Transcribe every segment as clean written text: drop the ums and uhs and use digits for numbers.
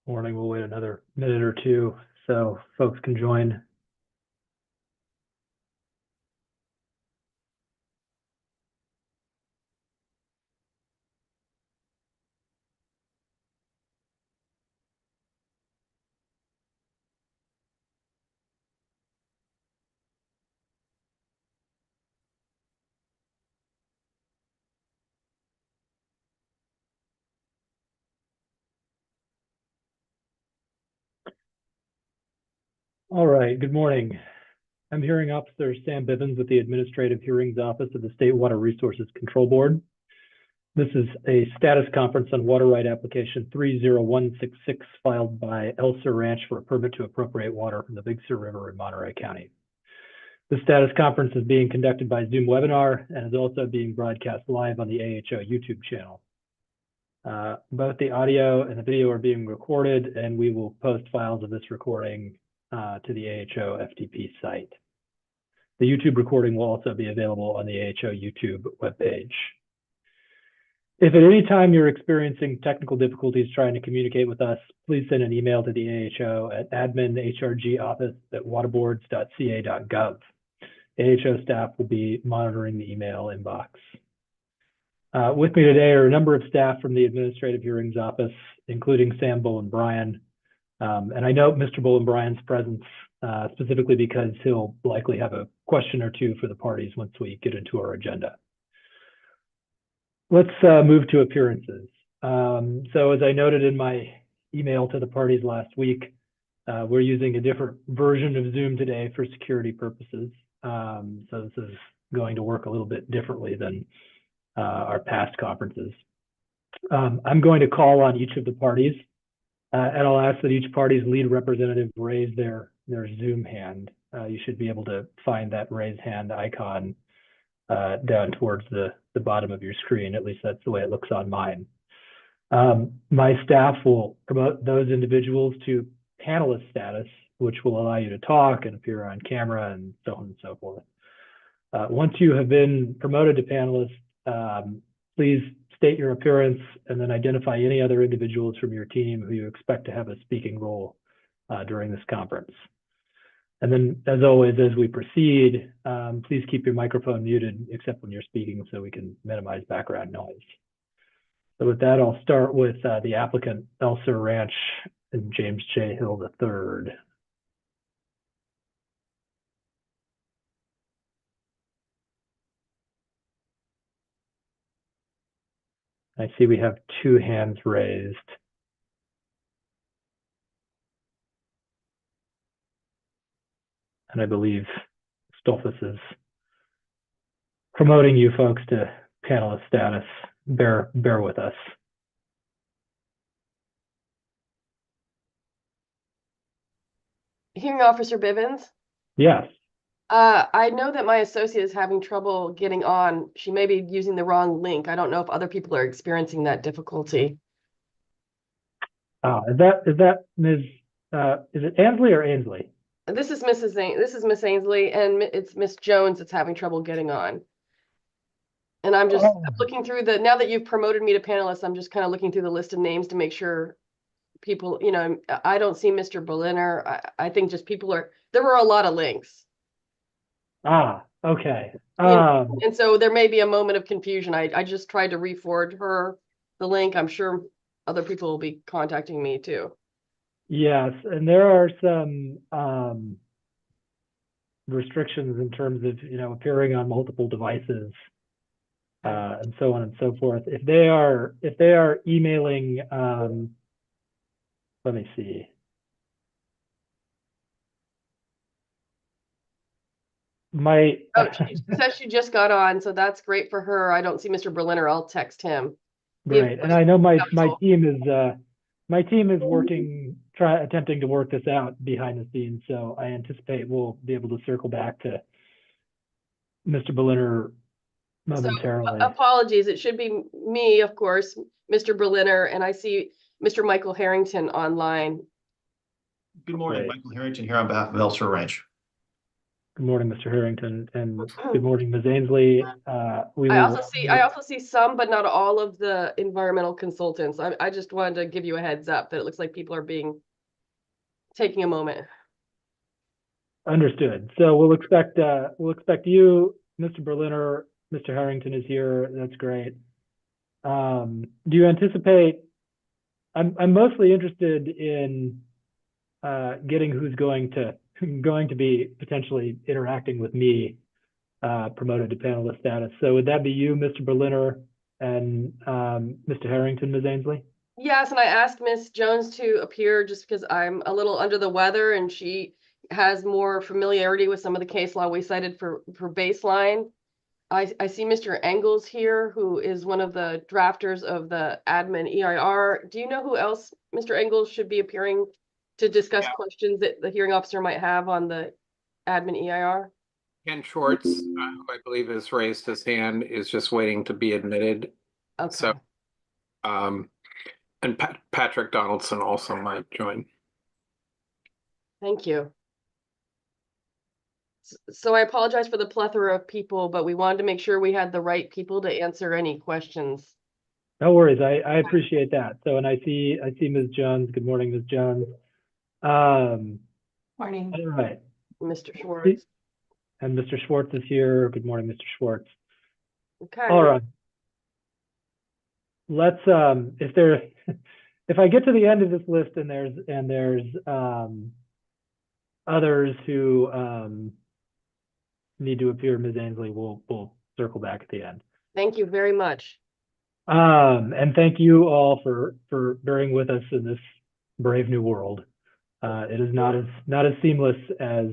Morning. We'll wait another minute or two so folks can join. All right. Good morning. I'm Hearing Officer Sam Bivens with the Administrative Hearings Office of the State Water Resources Control Board. This is a status conference on water right application 30166 filed by Elser Ranch for a permit to appropriate water from the Big Sur River in Monterey County. The status conference is being conducted by Zoom webinar and is also being broadcast live on the AHO YouTube channel. Both the audio and the video are being recorded, and we will post files of this recording to the AHO FTP site. The YouTube recording will also be available on the AHO YouTube webpage. If at any time you're experiencing technical difficulties trying to communicate with us, please send an email to the AHO at adminhrgoffice@waterboards.ca.gov. AHO staff will be monitoring the email inbox. With me today are a number of staff from the Administrative Hearings Office, including Sam Bullen-Bryan. And I note Mr. Bullen-Bryan's presence specifically because he'll likely have a question or two for the parties once we get into our agenda. Let's move to appearances. So as I noted in my email to the parties last week, we're using a different version of Zoom today for security purposes. So this is going to work a little bit differently than our past conferences. I'm going to call on each of the parties, and I'll ask that each party's lead representative raise their Zoom hand. You should be able to find that raise hand icon down towards the bottom of your screen. At least that's the way it looks on mine. My staff will promote those individuals to panelist status, which will allow you to talk and appear on camera and so on and so forth. Once you have been promoted to panelist, please state your appearance and then identify any other individuals from your team who you expect to have a speaking role during this conference. And then, as always, as we proceed, please keep your microphone muted except when you're speaking so we can minimize background noise. So with that, I'll start with the applicant, Elser Ranch and James J. Hill III. I see we have two hands raised. And I believe Stolfus is promoting you folks to panelist status. Bear with us. Hearing Officer Bivens? Yes. I know that my associate is having trouble getting on. She may be using the wrong link. I don't know if other people are experiencing that difficulty. Is that Ms. Is it Ansley or Ainsley? This is Miss Ainsley, and it's Miss Jones that's having trouble getting on. And I'm just looking through now that you've promoted me to panelist, I'm just kind of looking through the list of names to make sure people, I don't see Mr. Berliner. I think just there were a lot of links. Okay. And so there may be a moment of confusion. I just tried to re-forward her the link. I'm sure other people will be contacting me too. Yes, and there are some restrictions in terms of appearing on multiple devices and so on and so forth. If they are emailing, let me see. She says she just got on, so that's great for her. I don't see Mr. Berliner. I'll text him. Great, and I know my team is working, attempting to work this out behind the scenes. So I anticipate we'll be able to circle back to Mr. Berliner momentarily. So, apologies. It should be me, of course, Mr. Berliner, and I see Mr. Michael Harrington online. Good morning, Michael Harrington here on behalf of Elser Ranch. Good morning, Mr. Harrington, and good morning, Ms. Ainsley. We I will. also see some, but not all of the environmental consultants. I just wanted to give you a heads up that it looks like people are taking a moment. Understood. So we'll expect you, Mr. Berliner, Mr. Harrington is here. That's great. Do you anticipate? I'm mostly interested in getting who's going to be potentially interacting with me, promoted to panelist status. So would that be you, Mr. Berliner, and Mr. Harrington, Ms. Ainsley? Yes, and I asked Miss Jones to appear just because I'm a little under the weather and she has more familiarity with some of the case law we cited for baseline. I see Mr. Engels here, who is one of the drafters of the admin EIR. Do you know who else, Mr. Engels, should be appearing to discuss questions that the hearing officer might have on the admin EIR? Ken Schwartz, who I believe has raised his hand, is just waiting to be admitted. Okay. So, and Patrick Donaldson also might join. Thank you. So I apologize for the plethora of people, but we wanted to make sure we had the right people to answer any questions. No worries. I appreciate that. So, and I see Ms. Jones. Good morning, Ms. Jones. Morning. All right. Mr. Schwartz. And Mr. Schwartz is here. Good morning, Mr. Schwartz. Okay. All right. Let's if I get to the end of this list and there's others who need to appear, Ms. Ainsley, we'll circle back at the end. Thank you very much. And thank you all for bearing with us in this brave new world. It is not as seamless as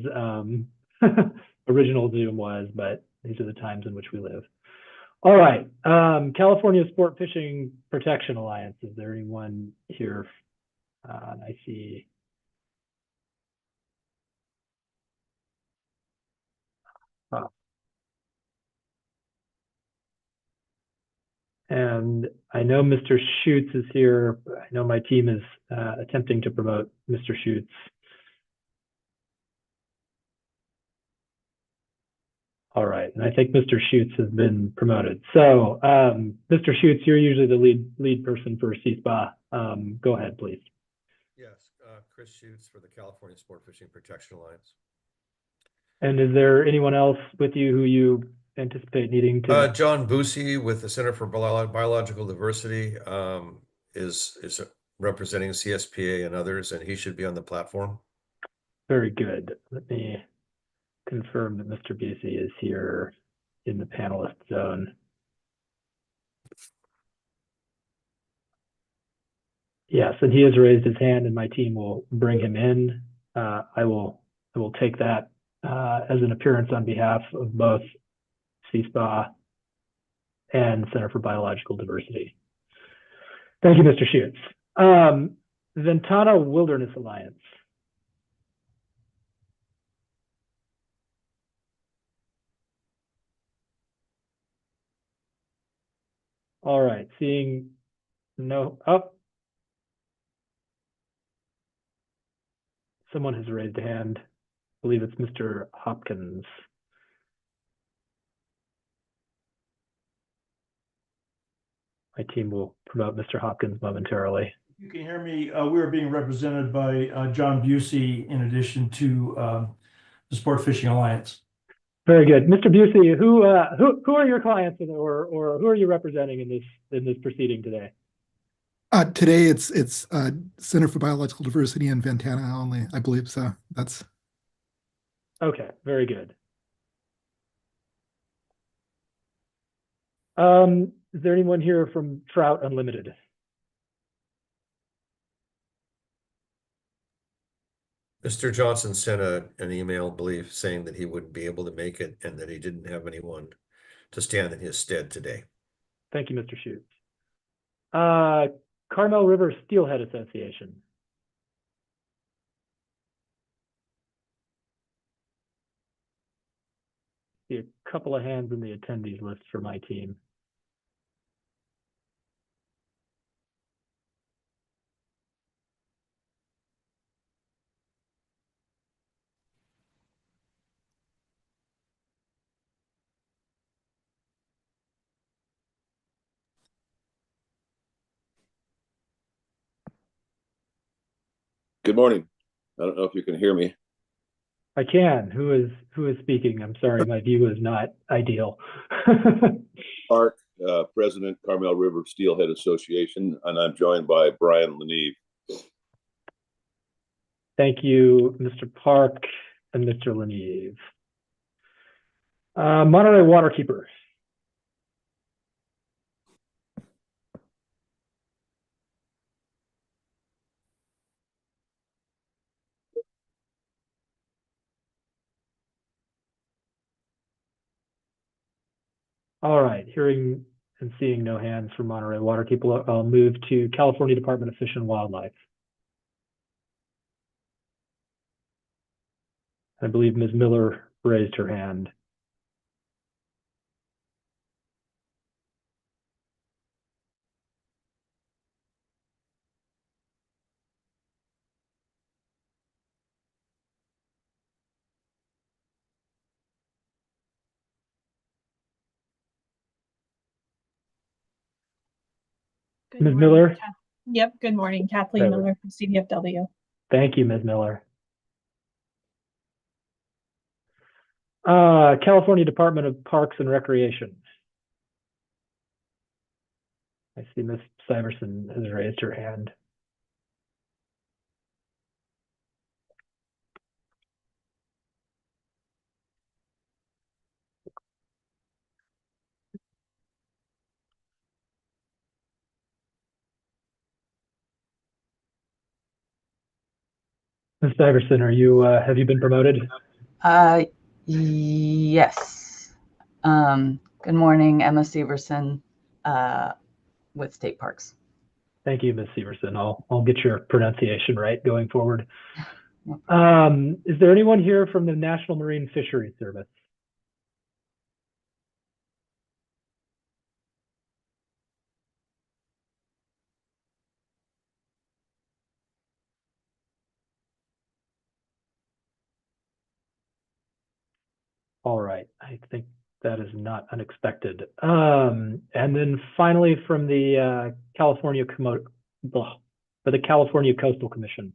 original Zoom was, but these are the times in which we live. All right, California Sport Fishing Protection Alliance. Is there anyone here? I see. And I know Mr. Schutz is here. I know my team is attempting to promote Mr. Schutz. All right, and I think Mr. Schutz has been promoted. So, Mr. Schutz, you're usually the lead person for CSPA. Go ahead, please. Yes, Chris Schutz for the California Sport Fishing Protection Alliance. And is there anyone else with you who you anticipate needing to? John Busey with the Center for Biological Diversity is representing CSPA and others, and he should be on the platform. Very good. Let me confirm that Mr. Busey is here in the panelist zone. Yes, and he has raised his hand, and my team will bring him in. I will take that as an appearance on behalf of both CSPA and Center for Biological Diversity. Thank you, Mr. Schutz. Ventana Wilderness Alliance. All right, seeing no up. Someone has raised a hand. I believe it's Mr. Hopkins. My team will promote Mr. Hopkins momentarily. You can hear me. We are being represented by John Busey in addition to the Sport Fishing Alliance. Very good, Mr. Busey. Who are your clients, or who are you representing in this proceeding today? Today it's Center for Biological Diversity in Ventana only, I believe. So that's okay. Very good. Is there anyone here from Trout Unlimited? Mr. Johnson sent an email, I believe, saying that he wouldn't be able to make it and that he didn't have anyone to stand in his stead today. Thank you, Mr. Schutz. Carmel River Steelhead Association. See a couple of hands in the attendees list for my team. Good morning. I don't know if you can hear me. I can. Who is speaking? I'm sorry, my view is not ideal. Park, President, Carmel River Steelhead Association, and I'm joined by Brian Leneve. Thank you, Mr. Park and Mr. Leneve. Monterey Waterkeeper. All right, hearing and seeing no hands from Monterey Waterkeeper, I'll move to California Department of Fish and Wildlife. I believe Ms. Miller raised her hand. Good Ms. morning, Miller? Yep, good morning. Kathleen There we- Miller from CDFW. Thank you, Ms. Miller. California Department of Parks and Recreation. I see Ms. Syverson has raised her hand. Ms. Syverson, are you, have you been promoted? Yes. Good morning, Emma Severson, with State Parks. Thank you, Ms. Severson. I'll get your pronunciation right going forward. Is there anyone here from the National Marine Fisheries Service? All right, I think that is not unexpected. And then finally from the California Coastal Commission.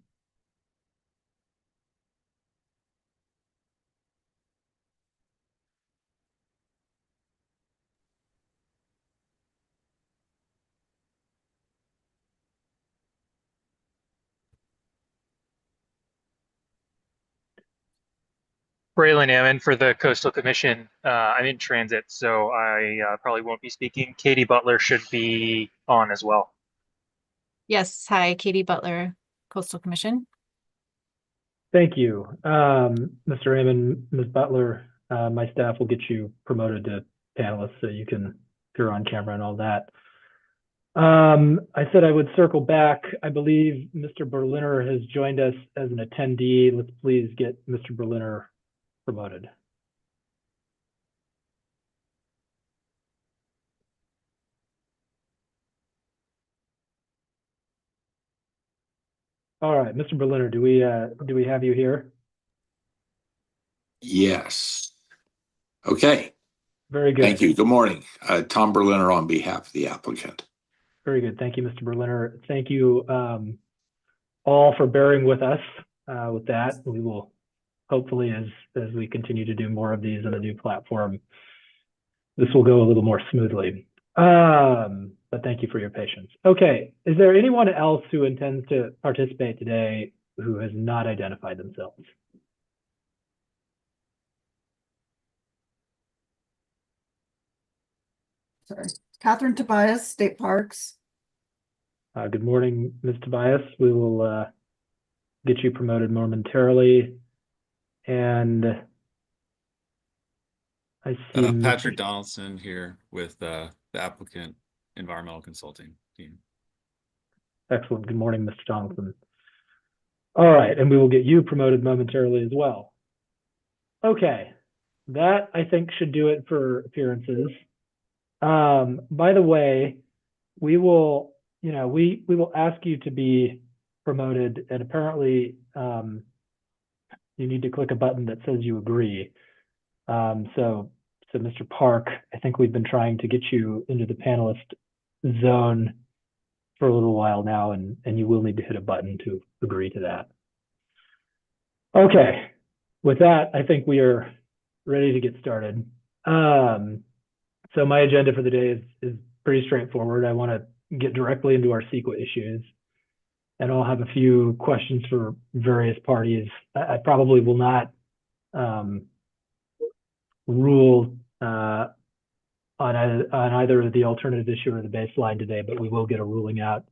Braylon Ammon for the Coastal Commission. I'm in transit, so I probably won't be speaking. Katie Butler should be on as well. Yes, hi, Katie Butler, Coastal Commission. Thank you. Mr. Raymond, Ms. Butler, my staff will get you promoted to panelists so you can appear on camera and all that. I said I would circle back. I believe Mr. Berliner has joined us as an attendee. Let's please get Mr. Berliner promoted. All right, Mr. Berliner, do we have you here? Yes. Okay. Very good. Thank you. Good morning. Tom Berliner on behalf of the applicant. Very good. Thank you, Mr. Berliner. Thank you all for bearing with us with that. We will hopefully, as we continue to do more of these on a new platform, this will go a little more smoothly. But thank you for your patience. Okay, is there anyone else who intends to participate today who has not identified themselves? Sorry. Catherine Tobias, State Parks. Good morning, Ms. Tobias. We will get you promoted momentarily. And I see Patrick Donaldson here with the applicant environmental consulting team. Excellent. Good morning, Mr. Donaldson. All right, and we will get you promoted momentarily as well. Okay, that I think should do it for appearances. By the way, we will, we will ask you to be promoted, and apparently you need to click a button that says you agree. So Mr. Park, I think we've been trying to get you into the panelist zone for a little while now, and you will need to hit a button to agree to that. Okay, with that, I think we are ready to get started. So my agenda for the day is pretty straightforward. I want to get directly into our CEQA issues, and I'll have a few questions for various parties. I probably will not rule on either the alternative issue or the baseline today, but we will get a ruling out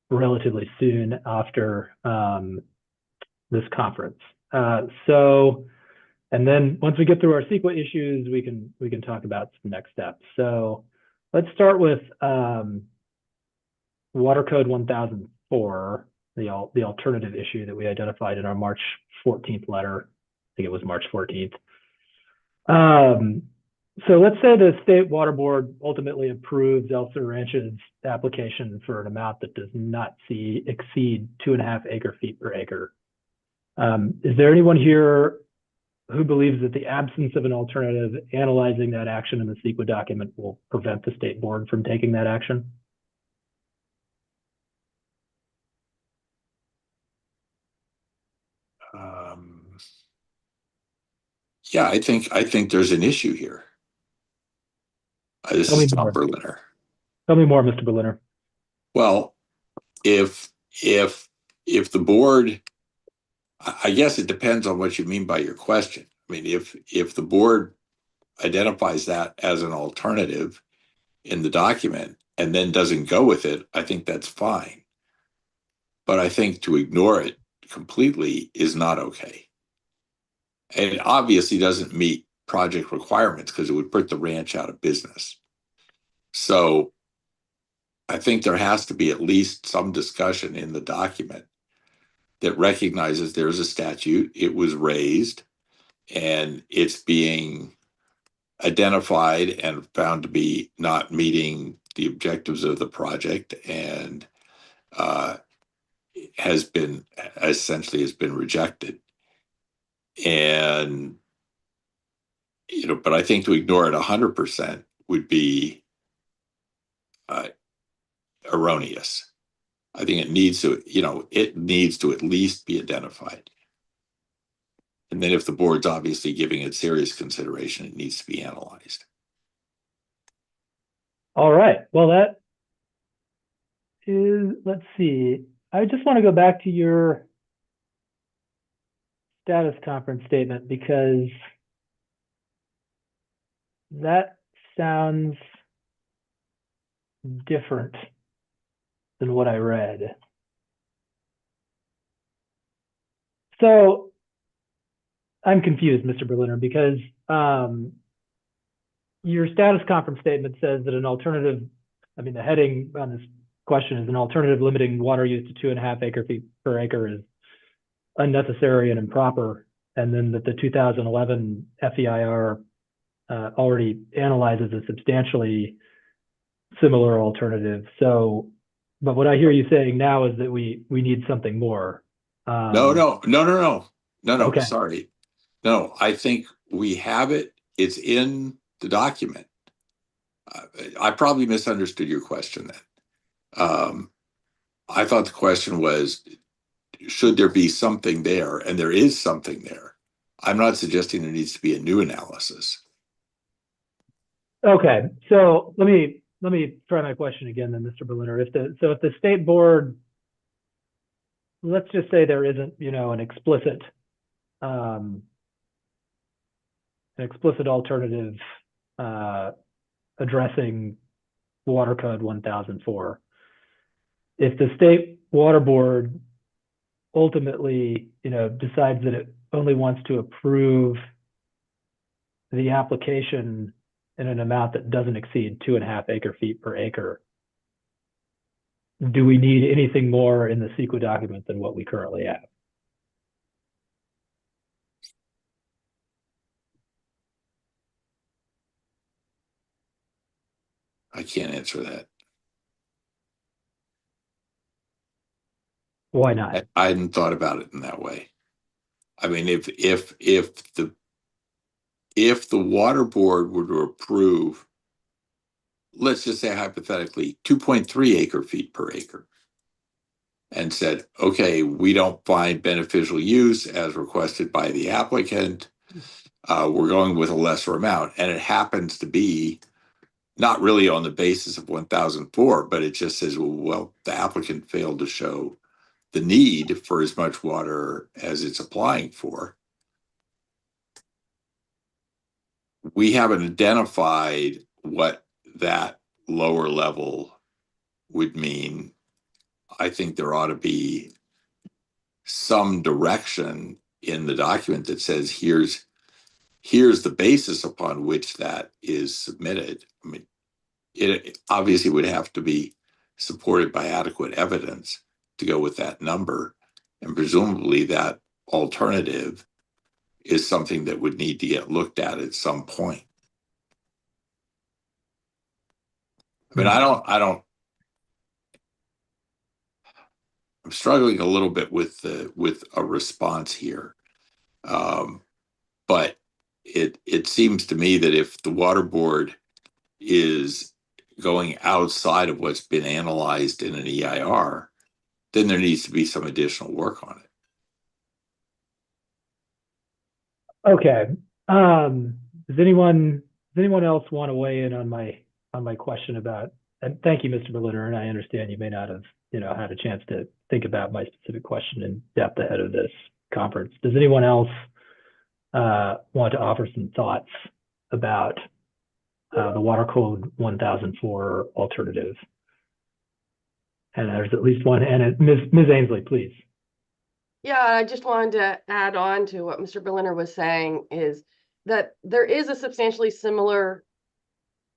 relatively soon after this conference. And then once we get through our CEQA issues, we can talk about some next steps. So let's start with Water Code 1004, the alternative issue that we identified in our March 14th letter. I think it was March 14th. So let's say the State Water Board ultimately approves El Sur Ranch's application for an amount that does not exceed 2.5 acre-feet per acre. Is there anyone here who believes that the absence of an alternative analyzing that action in the CEQA document will prevent the State Board from taking that action? Yeah, I think there's an issue here. This is Tom Berliner. Tell me more, Mr. Berliner. Well, if the board, I guess it depends on what you mean by your question. I mean, if the board identifies that as an alternative in the document and then doesn't go with it, I think that's fine. But I think to ignore it completely is not okay. And it obviously doesn't meet project requirements because it would put the ranch out of business. So I think there has to be at least some discussion in the document that recognizes there's a statute, it was raised, and it's being identified and found to be not meeting the objectives of the project, and has been rejected. And but I think to ignore it 100% would be erroneous. I think it needs to, at least be identified. And then if the board's obviously giving it serious consideration, it needs to be analyzed. All right. Well, that is, let's see. I just want to go back to your status conference statement because that sounds different than what I read. So I'm confused, Mr. Berliner, because your status conference statement says that an alternative, the heading on this question is an alternative limiting water use to 2.5 acre-feet per acre is unnecessary and improper, and then that the 2011 FEIR already analyzes a substantially similar alternative. So, but what I hear you saying now is that we need something more. No. Okay. Sorry. No, I think we have it. It's in the document. I probably misunderstood your question then. I thought the question was, should there be something there? And there is something there. I'm not suggesting there needs to be a new analysis. Okay, so let me try my question again then, Mr. Berliner. If the State Board, let's just say there isn't, an explicit alternative addressing Water Code 1004. If the State Water Board ultimately, decides that it only wants to approve the application in an amount that doesn't exceed 2.5 acre-feet per acre, do we need anything more in the CEQA document than what we currently have? I can't answer that. Why not? I hadn't thought about it in that way. I mean, if the water board were to approve, let's just say hypothetically, 2.3 acre-feet per acre, and said, okay, we don't find beneficial use as requested by the applicant. We're going with a lesser amount. And it happens to be not really on the basis of 1004, but it just says, well, the applicant failed to show the need for as much water as it's applying for. We haven't identified what that lower level would mean. I think there ought to be some direction in the document that says here's the basis upon which that is submitted. I mean, it obviously would have to be supported by adequate evidence to go with that number, and presumably that alternative is something that would need to get looked at some point. I mean, I'm struggling a little bit with a response here. But it seems to me that if the water board is going outside of what's been analyzed in an EIR, then there needs to be some additional work on it. Okay. Does anyone else want to weigh in on my question about, and thank you, Mr. Belitter, and I understand you may not have, had a chance to think about my specific question in depth ahead of this conference. Does anyone else want to offer some thoughts about the Water Code 1004 alternative? And there's at least one, and Ms. Ainsley, please. Yeah, I just wanted to add on to what Mr. Berliner was saying, is that there is a substantially similar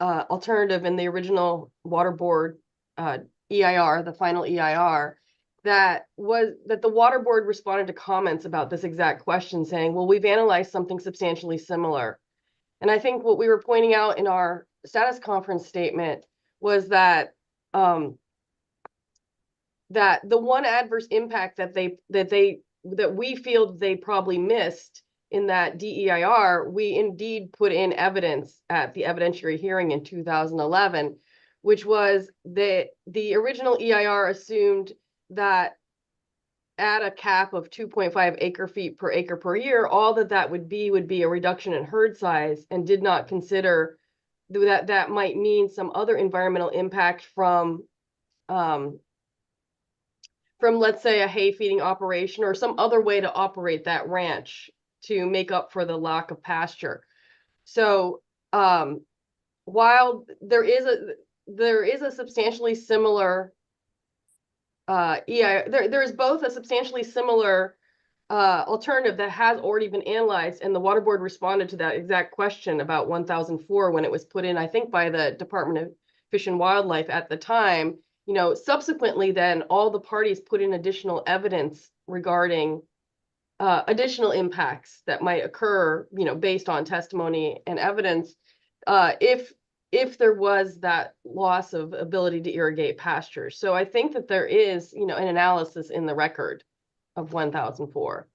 alternative in the original water board EIR, the final EIR, that the water board responded to comments about this exact question, saying, well, we've analyzed something substantially similar. And I think what we were pointing out in our status conference statement was that that the one adverse impact that we feel they probably missed in that DEIR, we indeed put in evidence at the evidentiary hearing in 2011, which was the original EIR assumed that at a cap of 2.5 acre feet per acre per year, all that would be a reduction in herd size, and did not consider that might mean some other environmental impact from let's say a hay feeding operation or some other way to operate that ranch to make up for the lack of pasture. So while there is a substantially similar there is both a substantially similar alternative that has already been analyzed, and the water board responded to that exact question about 1004 when it was put in, I think, by the Department of Fish and Wildlife at the time. Subsequently, then all the parties put in additional evidence regarding additional impacts that might occur, based on testimony and evidence, if there was that loss of ability to irrigate pastures. So I think that there is, an analysis in the record of 1004.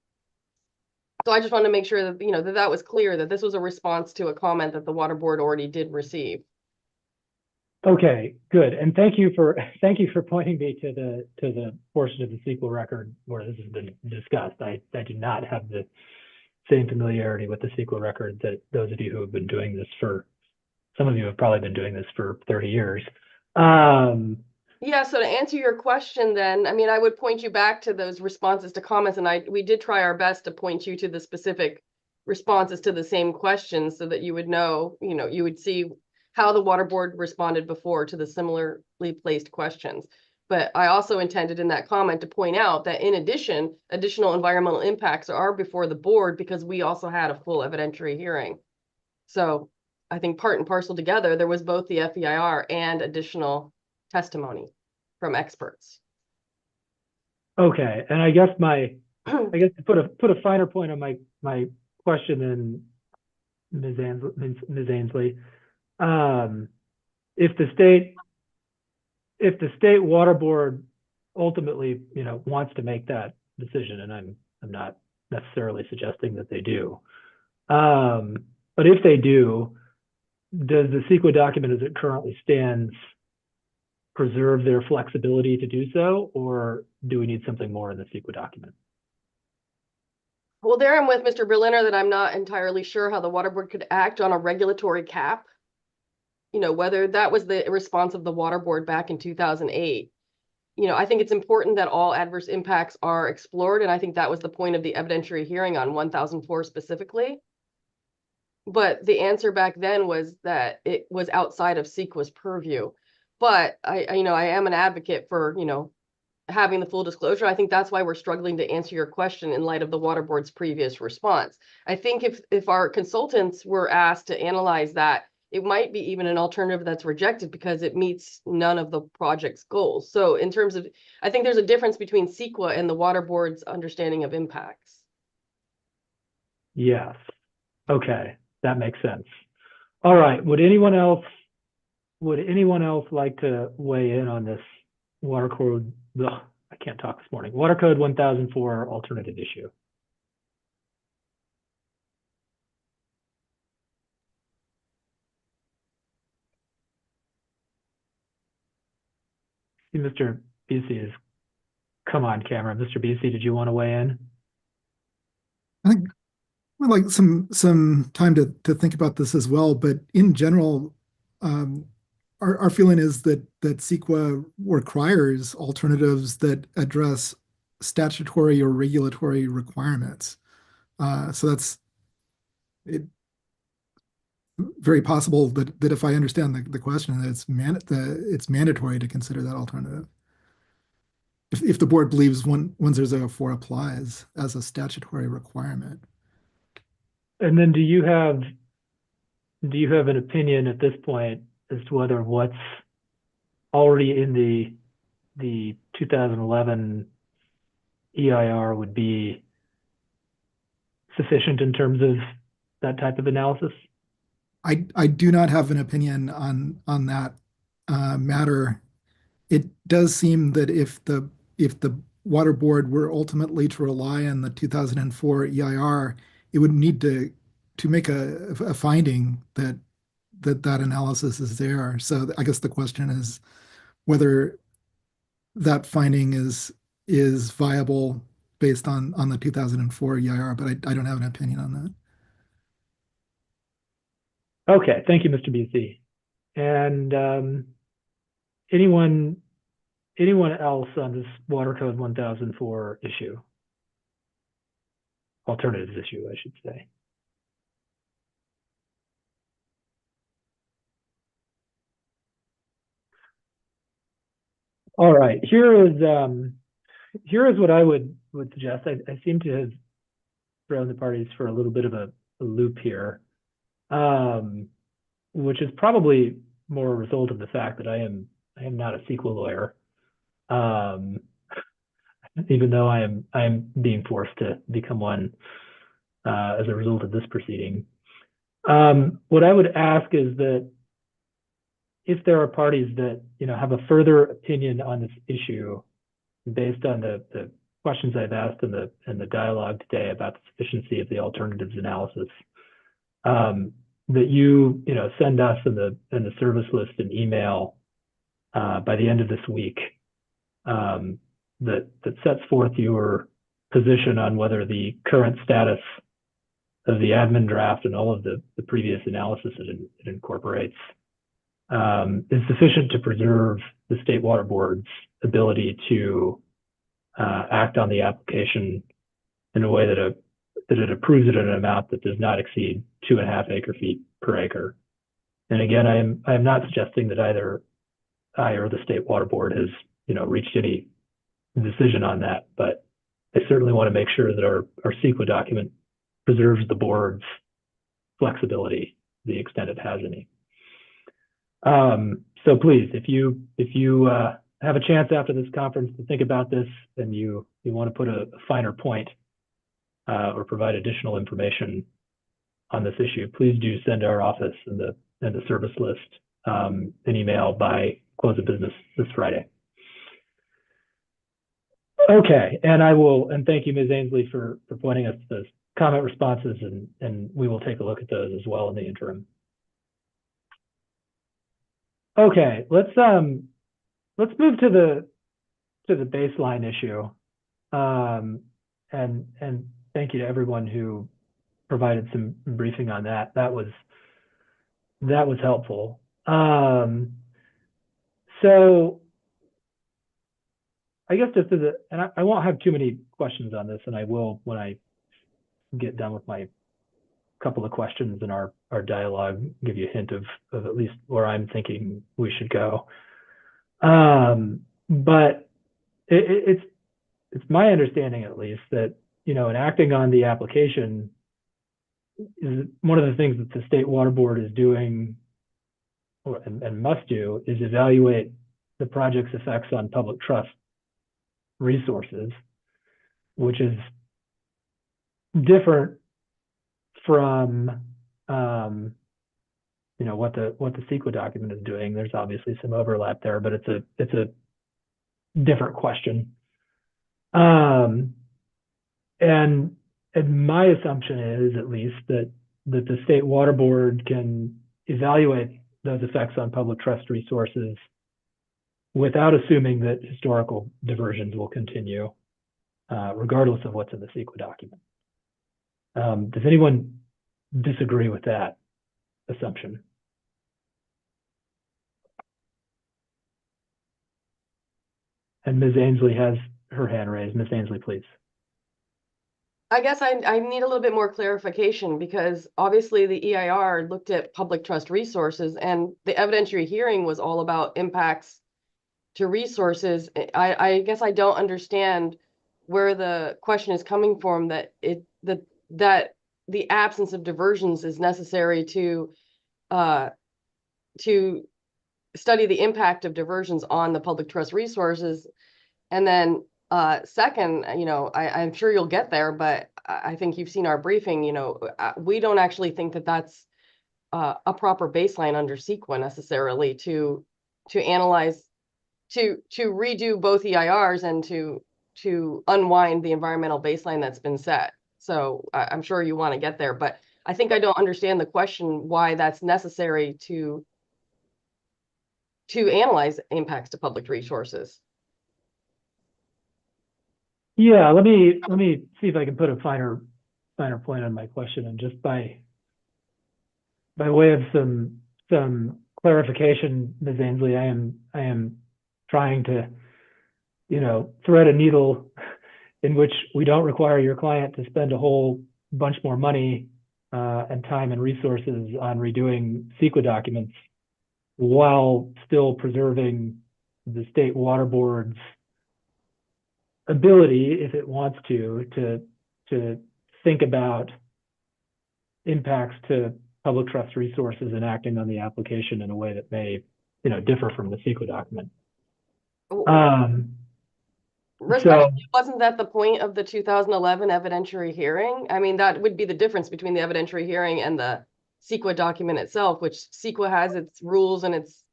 So I just want to make sure that, that was clear, that this was a response to a comment that the water board already did receive. Okay, good. And thank you for pointing me to the portion of the CEQA record where this has been discussed. I do not have the same familiarity with the CEQA record that those of you who have been doing this some of you have probably been doing this for 30 years. Yeah, so to answer your question then, I would point you back to those responses to comments, and we did try our best to point you to the specific responses to the same questions so that you would know, you would see how the water board responded before to the similarly placed questions. But I also intended in that comment to point out that in addition, additional environmental impacts are before the board because we also had a full evidentiary hearing. So I think part and parcel together, there was both the FEIR and additional testimony from experts. Okay, and I guess to put a finer point on my question, then Ms. Ainsley, if the state water board ultimately wants to make that decision, and I'm not necessarily suggesting that they do, but if they do, does the CEQA document as it currently stands preserve their flexibility to do so, or do we need something more in the CEQA document? Well, there I'm with Mr. Berliner that I'm not entirely sure how the water board could act on a regulatory cap. You know, whether that was the response of the water board back in 2008. You know, I think it's important that all adverse impacts are explored, and I think that was the point of the evidentiary hearing on 1004 specifically. But the answer back then was that it was outside of CEQA's purview. But I am an advocate for, having the full disclosure. I think that's why we're struggling to answer your question in light of the water board's previous response. I think if our consultants were asked to analyze that, it might be even an alternative that's rejected because it meets none of the project's goals. So in terms of, I think there's a difference between CEQA and the water board's understanding of impacts. Yes. Okay, that makes sense. All right. Would anyone else like to weigh in on this water code? Ugh, I can't talk this morning. Water Code 1004 alternative issue. See, Mr. Busey has come on camera. Mr. Busey, did you want to weigh in? I think we'd like some time to think about this as well, but in general, our feeling is that CEQA requires alternatives that address statutory or regulatory requirements. So that's it. Very possible that if I understand the question, that it's mandatory to consider that alternative. If the board believes 1004 applies as a statutory requirement. And then do you have an opinion at this point as to whether what's already in the 2011 EIR would be sufficient in terms of that type of analysis? I do not have an opinion on that matter. It does seem that if the water board were ultimately to rely on the 2004 EIR, it would need to make a finding that analysis is there. So I guess the question is whether that finding is viable based on the 2004 EIR, but I don't have an opinion on that. Okay, thank you, Mr. Busey. And anyone else on this Water Code 1004 issue? Alternatives issue, I should say. All right, here is what I would suggest. I seem to have thrown the parties for a little bit of a loop here, which is probably more a result of the fact that I am not a CEQA lawyer, even though I am being forced to become one as a result of this proceeding. What I would ask is that if there are parties that have a further opinion on this issue based on the questions I've asked and the dialogue today about the sufficiency of the alternatives analysis, that you send us and the service list an email by the end of this week that sets forth your position on whether the current status of the admin draft and all of the previous analysis it incorporates is sufficient to preserve the State Water Board's ability to act on the application in a way that it approves it in an amount that does not exceed 2.5 acre-feet per acre. And again, I am not suggesting that either I or the State Water Board has reached any decision on that, but I certainly want to make sure that our CEQA document preserves the board's flexibility to the extent it has any. So please, if you have a chance after this conference to think about this and you want to put a finer point or provide additional information on this issue, please do send our office and the service list an email by close of business this Friday. Okay, and thank you, Ms. Ainsley, for pointing us to those comment responses, and we will take a look at those as well in the interim. Okay, let's let's move to the baseline issue. And thank you to everyone who provided some briefing on that. That was helpful. So I guess just and I won't have too many questions on this, and I will when I get done with my couple of questions in our dialogue, give you a hint of at least where I'm thinking we should go. But it's my understanding, at least, that, you know, in acting on the application, is one of the things that the State Water Board is doing and must do is evaluate the project's effects on public trust resources, which is different from you know, what the CEQA document is doing. There's obviously some overlap there, but it's a different question. And my assumption is, at least, that the State Water Board can evaluate those effects on public trust resources without assuming that historical diversions will continue, regardless of what's in the CEQA document. Does anyone disagree with that assumption? And Ms. Ainsley has her hand raised. Ms. Ainsley, please. I guess I need a little bit more clarification, because obviously the EIR looked at public trust resources, and the evidentiary hearing was all about impacts to resources. I guess I don't understand where the question is coming from, that the absence of diversions is necessary to study the impact of diversions on the public trust resources. And then second, you know, I'm sure you'll get there, but I think you've seen our briefing. You know, we don't actually think that that's a proper baseline under CEQA necessarily to analyze, to redo both EIRs and to unwind the environmental baseline that's been set. So I'm sure you want to get there, but I think I don't understand the question why that's necessary to analyze impacts to public resources. Yeah, let me see if I can put a finer point on my question, and just by way of some clarification, Ms. Ainsley, I am trying to, you know, thread a needle in which we don't require your client to spend a whole bunch more money and time and resources on redoing CEQA documents, while still preserving the State Water Board's ability, if it wants to think about impacts to public trust resources and acting on the application in a way that may, you know, differ from the CEQA document. Wasn't that the point of the 2011 evidentiary hearing? I mean, that would be the difference between the evidentiary hearing and the CEQA document itself, which CEQA has its rules and its,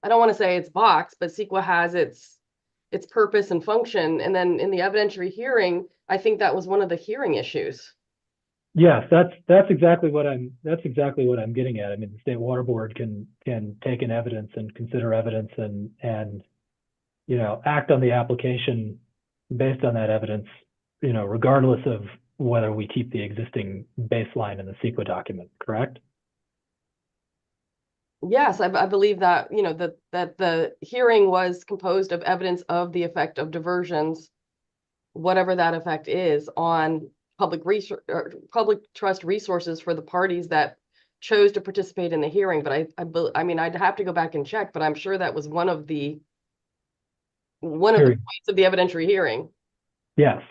I don't want to say its box, but CEQA has its purpose and function. And then in the evidentiary hearing, I think that was one of the hearing issues. Yes, that's exactly what I'm getting at. I mean, the State Water Board can take in evidence and consider evidence and you know, act on the application based on that evidence, you know, regardless of whether we keep the existing baseline in the CEQA document, correct? Yes, I believe that, you know, that the hearing was composed of evidence of the effect of diversions, whatever that effect is, on public trust resources for the parties that chose to participate in the hearing. But I mean, I'd have to go back and check, but I'm sure that was one of the points of the evidentiary hearing. Yes,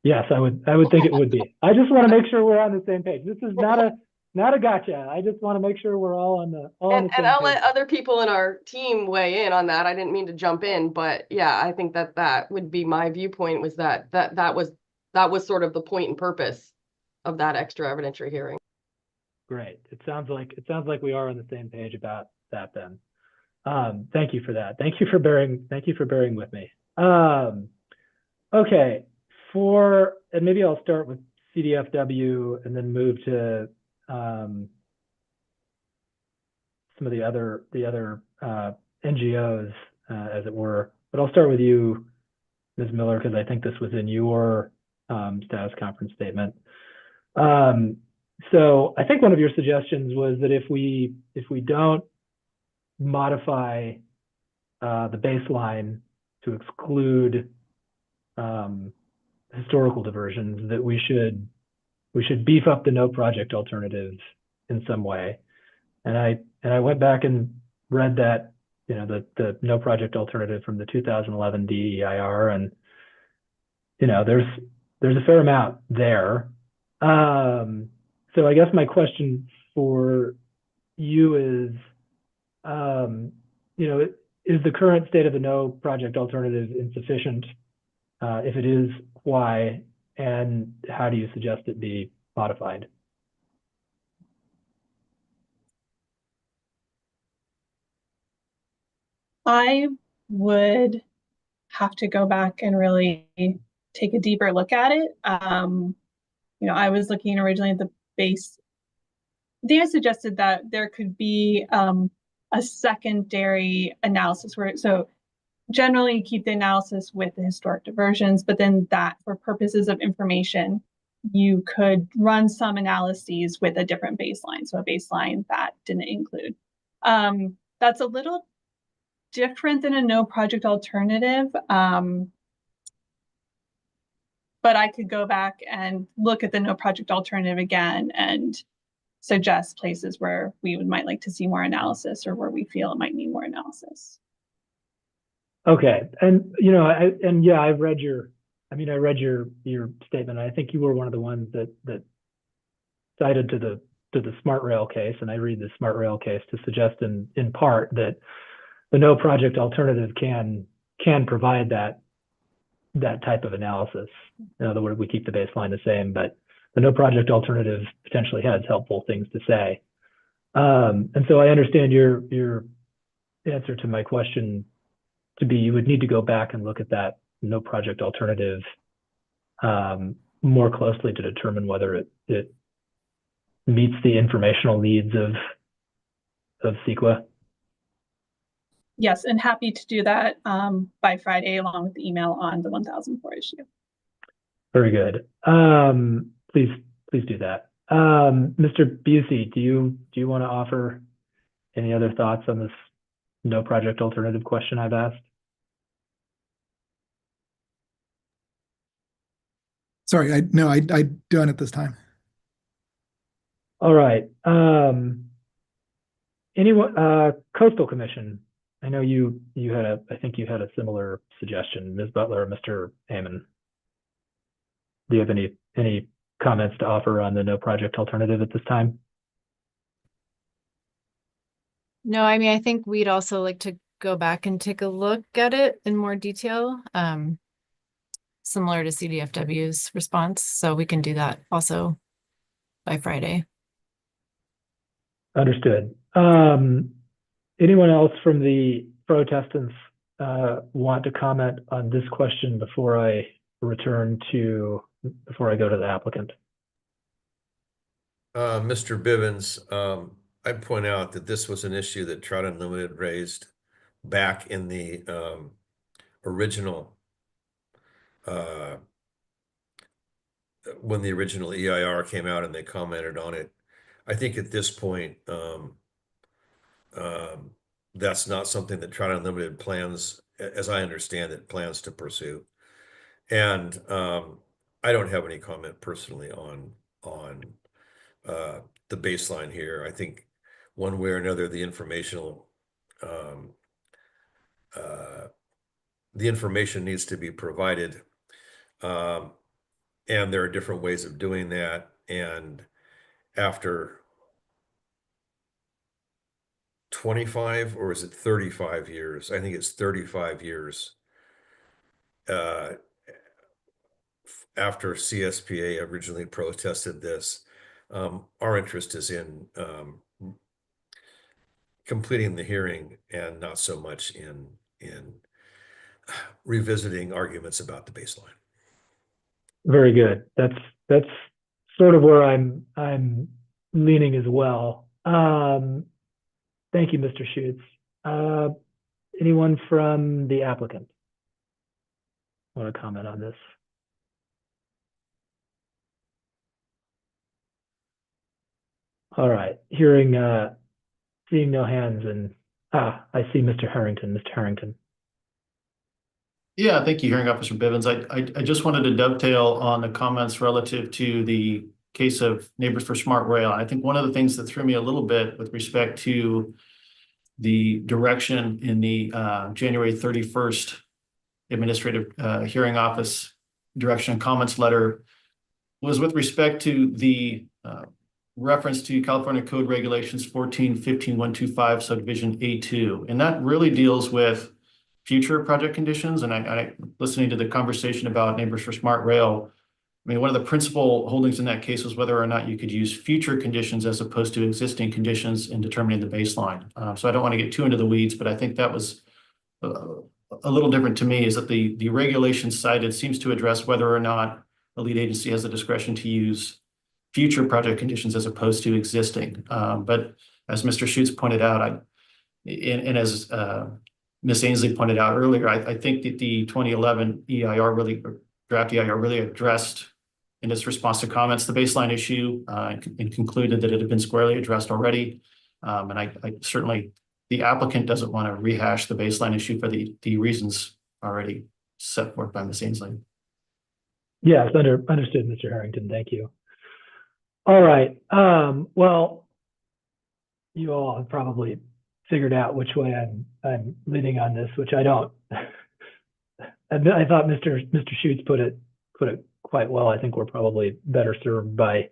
I would think it would be. I just want to make sure we're on the same page. This is not a gotcha. I just want to make sure we're all on the same and I'll page. let other people in our team weigh in on that. I didn't mean to jump in, but yeah, I think that would be my viewpoint, was that was sort of the point and purpose of that extra evidentiary hearing. Great. It sounds like we are on the same page about that then. Thank you for that. Thank you for bearing with me. Okay, and maybe I'll start with CDFW and then move to some of the other NGOs. as it were. But I'll start with you, Ms. Miller, because I think this was in your status conference statement. So I think one of your suggestions was that if we don't modify the baseline to exclude historical diversions, that we should beef up the no project alternatives in some way. And I went back and read that, the no project alternative from the 2011 DEIR, and there's a fair amount there. So I guess my question for you is, is the current state of the no project alternative insufficient? If it is, why? And how do you suggest it be modified? I would have to go back and really take a deeper look at it. I was looking originally at the base. Dan suggested that there could be a secondary analysis so generally keep the analysis with the historic diversions, but then that for purposes of information, you could run some analyses with a different baseline. So a baseline that didn't include. That's a little different than a no project alternative. But I could go back and look at the no project alternative again and suggest places where we might like to see more analysis or where we feel it might need more analysis. Okay, and I've read your statement. I think you were one of the ones that cited to the Smart Rail case, and I read the Smart Rail case to suggest in part that the no project alternative can provide that type of analysis. In other words, we keep the baseline the same, but the no project alternative potentially has helpful things to say. And so I understand your answer to my question to be you would need to go back and look at that no project alternative more closely to determine whether it meets the informational needs of CEQA. Yes, and happy to do that by Friday along with the email on the 1004 issue. Very good. Please do that. Mr. Busey, do you want to offer any other thoughts on this no project alternative question I've asked? Sorry, I don't at this time. All right. Anyone, Coastal Commission. I know I think you had a similar suggestion, Ms. Butler or Mr. Amon. Do you have any comments to offer on the no project alternative at this time? No, I mean, I think we'd also like to go back and take a look at it in more detail, similar to CDFW's response. So we can do that also by Friday. Understood. Anyone else from the protestants want to comment on this question before I go to the applicant? Mr. Bivens, I'd point out that this was an issue that Trout Unlimited raised back in the original when the original EIR came out and they commented on it. I think at this point, that's not something that Trout Unlimited plans, as I understand it, plans to pursue. And I don't have any comment personally on the baseline here. I think one way or another, the information needs to be provided. And there are different ways of doing that. And after 25 or is it 35 years? I think it's 35 years after CSPA originally protested this. Our interest is in completing the hearing and not so much in revisiting arguments about the baseline. Very good. That's sort of where I'm leaning as well. Thank you, Mr. Schutz. Anyone from the applicant want to comment on this? All right, seeing no hands, and I see Mr. Harrington. Mr. Harrington. Yeah, thank you, Hearing Officer Bivens. I just wanted to dovetail on the comments relative to the case of Neighbors for Smart Rail. I think one of the things that threw me a little bit with respect to the direction in the January 31st Administrative Hearing Office Direction and Comments Letter was with respect to the reference to California Code Regulations 14-15-125 subdivision A2. And that really deals with future project conditions. And I listening to the conversation about Neighbors for Smart Rail, I mean, one of the principal holdings in that case was whether or not you could use future conditions as opposed to existing conditions in determining the baseline. So I don't want to get too into the weeds, but I think that was a little different to me, is that the regulation cited seems to address whether or not the lead agency has the discretion to use future project conditions as opposed to existing. But as Mr. Schutz pointed out, and as Ms. Ainsley pointed out earlier, I think that the 2011 draft EIR really addressed in its response to comments the baseline issue and concluded that it had been squarely addressed already. And I certainly, the applicant doesn't want to rehash the baseline issue for the reasons already set forth by Ms. Ainsley. Yes, understood, Mr. Harrington. Thank you. All right. Well, you all have probably figured out which way I'm leaning on this, which I don't. I thought Mr. Schutz put it quite well. I think we're probably better served by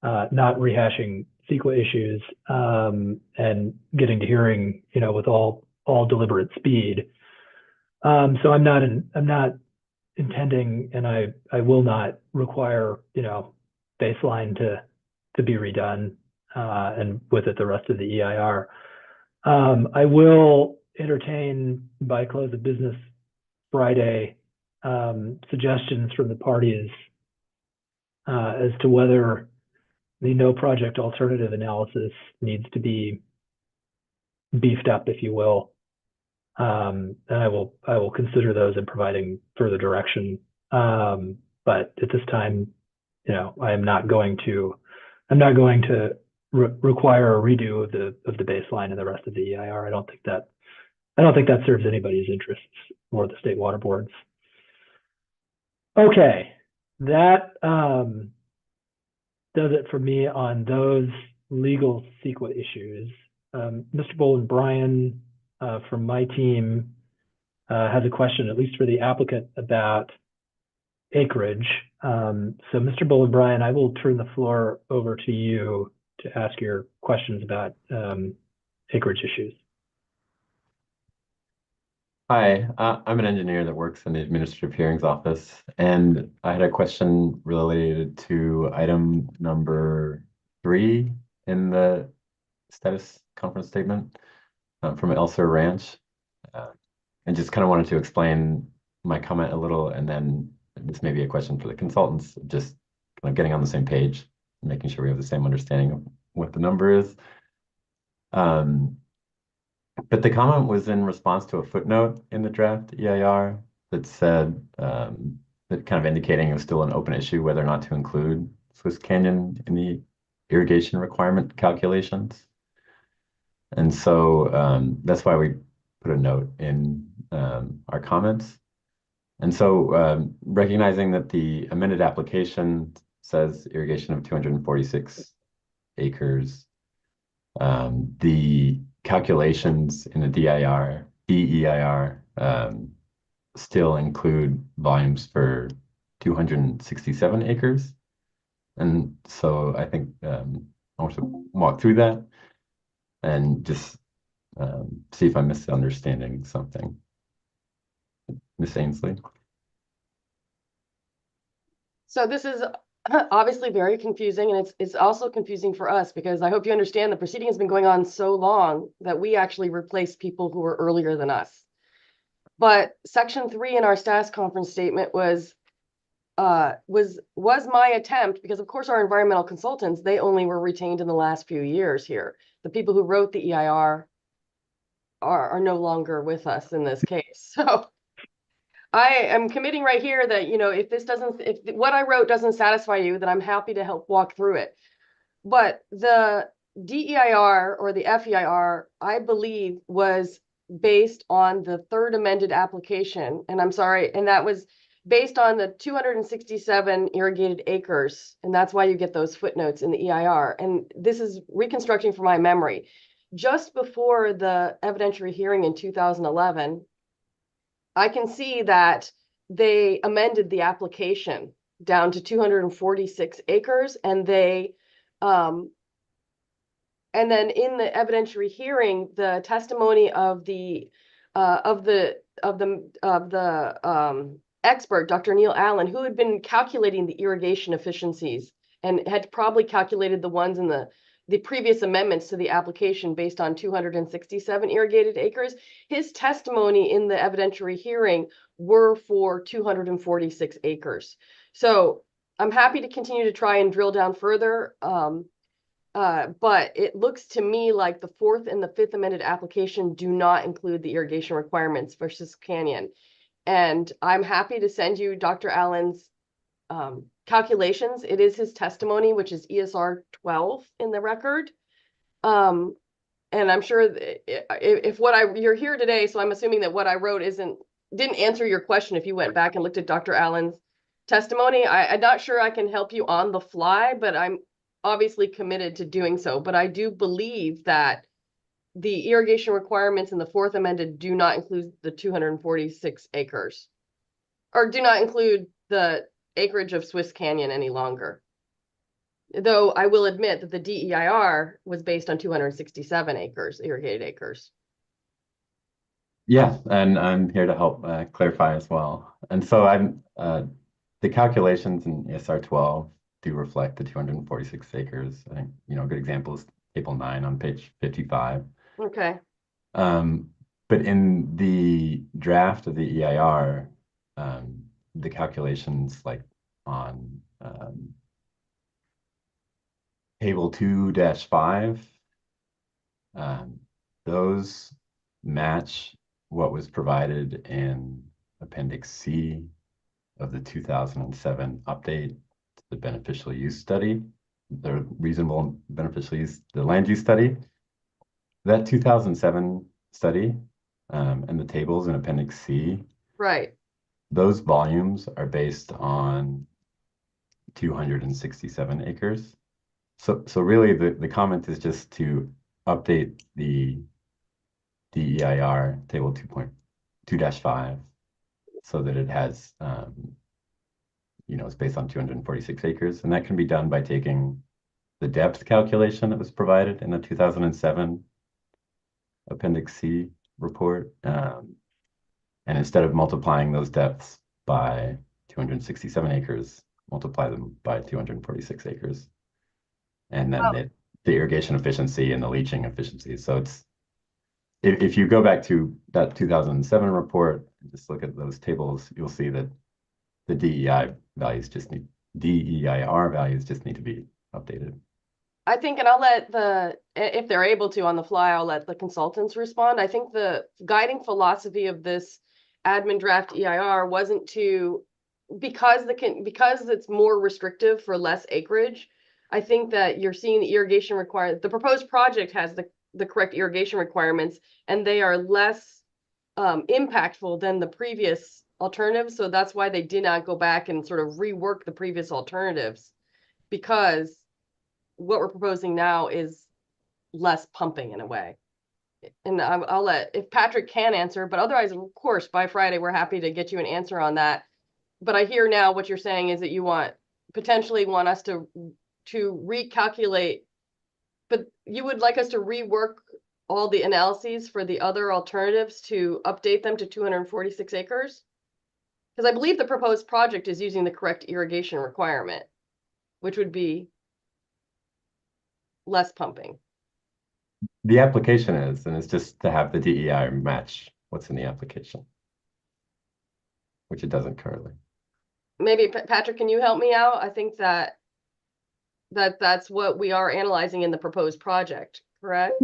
not rehashing CEQA issues and getting to hearing, with all deliberate speed. So I'm not intending, and I will not require, baseline to be redone and with it the rest of the EIR. I will entertain by close of business Friday suggestions from the parties as to whether the no project alternative analysis needs to be beefed up, if you will. And I will consider those in providing further direction. But at this time, I'm not going to require a redo of the baseline and the rest of the EIR. I don't think that serves anybody's interests or the state water boards. Okay, that does it for me on those legal CEQA issues. Mr. Boland-Bryan from my team has a question, at least for the applicant, about acreage. So Mr. Boland-Bryan, I will turn the floor over to you to ask your questions about acreage issues. Hi, I'm an engineer that works in the Administrative Hearings Office, and I had a question related to item number 3 in the status conference statement from Elser Ranch. And just kind of wanted to explain my comment a little, and then this may be a question for the consultants, just kind of getting on the same page, making sure we have the same understanding of what the number is. But the comment was in response to a footnote in the draft EIR that said, that kind of indicating it was still an open issue whether or not to include Swiss Canyon in the irrigation requirement calculations. And so that's why we put a note in our comments. And so recognizing that the amended application says irrigation of 246 acres, the calculations in the DEIR still include volumes for 267 acres. And so I think I want to walk through that and just see if I'm misunderstanding something. Ms. Ainsley? So this is obviously very confusing, and it's also confusing for us, because I hope you understand the proceeding has been going on so long that we actually replaced people who were earlier than us. But section 3 in our status conference statement was my attempt, because of course our environmental consultants, they only were retained in the last few years here. The people who wrote the EIR are no longer with us in this case. So I am committing right here that, you know, if what I wrote doesn't satisfy you, then I'm happy to help walk through it. But the DEIR or the FEIR, I believe, was based on the third amended application. And I'm sorry, and that was based on the 267 irrigated acres. And that's why you get those footnotes in the EIR. And this is reconstructing from my memory. Just before the evidentiary hearing in 2011, I can see that they amended the application down to 246 acres, and and then in the evidentiary hearing, the testimony of the expert, Dr. Neil Allen, who had been calculating the irrigation efficiencies and had probably calculated the ones in the previous amendments to the application based on 267 irrigated acres. His testimony in the evidentiary hearing were for 246 acres. So I'm happy to continue to try and drill down further. But it looks to me like the fourth and the fifth amended application do not include the irrigation requirements for Sisk Canyon. And I'm happy to send you Dr. Allen's calculations. It is his testimony, which is ESR 12 in the record. And I'm sure if you're here today, so I'm assuming that what I wrote didn't answer your question if you went back and looked at Dr. Allen's testimony. I'm not sure I can help you on the fly, but I'm obviously committed to doing so. But I do believe that the irrigation requirements in the fourth amended do not include the 246 acres, or do not include the acreage of Swiss Canyon any longer. Though I will admit that the DEIR was based on 267 acres, irrigated acres. Yeah, and I'm here to help clarify as well. And so the calculations in ESR 12 do reflect the 246 acres. I think, you know, a good example is table 9 on page 55. Okay. But in the draft of the EIR, the calculations like on table 2-5, those match what was provided in Appendix C of the 2007 update to the beneficial use study, the reasonable beneficial use, the land use study. That 2007 study and the tables in Appendix C, right, those volumes are based on 267 acres. So really the comment is just to update the DEIR table 2.2-5 so that it has, you know, it's based on 246 acres. And that can be done by taking the depth calculation that was provided in the 2007 Appendix C report. And instead of multiplying those depths by 267 acres, multiply them by 246 acres. And then the irrigation efficiency and the leaching efficiency. So it's, if you go back to that 2007 report, just look at those tables, you'll see that the DEIR values just need to be updated. I think, and I'll let if they're able to on the fly, I'll let the consultants respond. I think the guiding philosophy of this admin draft EIR wasn't because it's more restrictive for less acreage. I think that you're seeing the irrigation requirement. The proposed project has the correct irrigation requirements, and they are less impactful than the previous alternatives. So that's why they did not go back and sort of rework the previous alternatives, because what we're proposing now is less pumping in a way. And I'll let, if Patrick can answer, but otherwise, of course, by Friday, we're happy to get you an answer on that. But I hear now what you're saying is that you potentially want us to recalculate, but you would like us to rework all the analyses for the other alternatives to update them to 246 acres? Because I believe the proposed project is using the correct irrigation requirement, which would be less pumping. The application is, and it's just to have the DEIR match what's in the application, which it doesn't currently. Maybe Patrick, can you help me out? I think that's what we are analyzing in the proposed project, correct?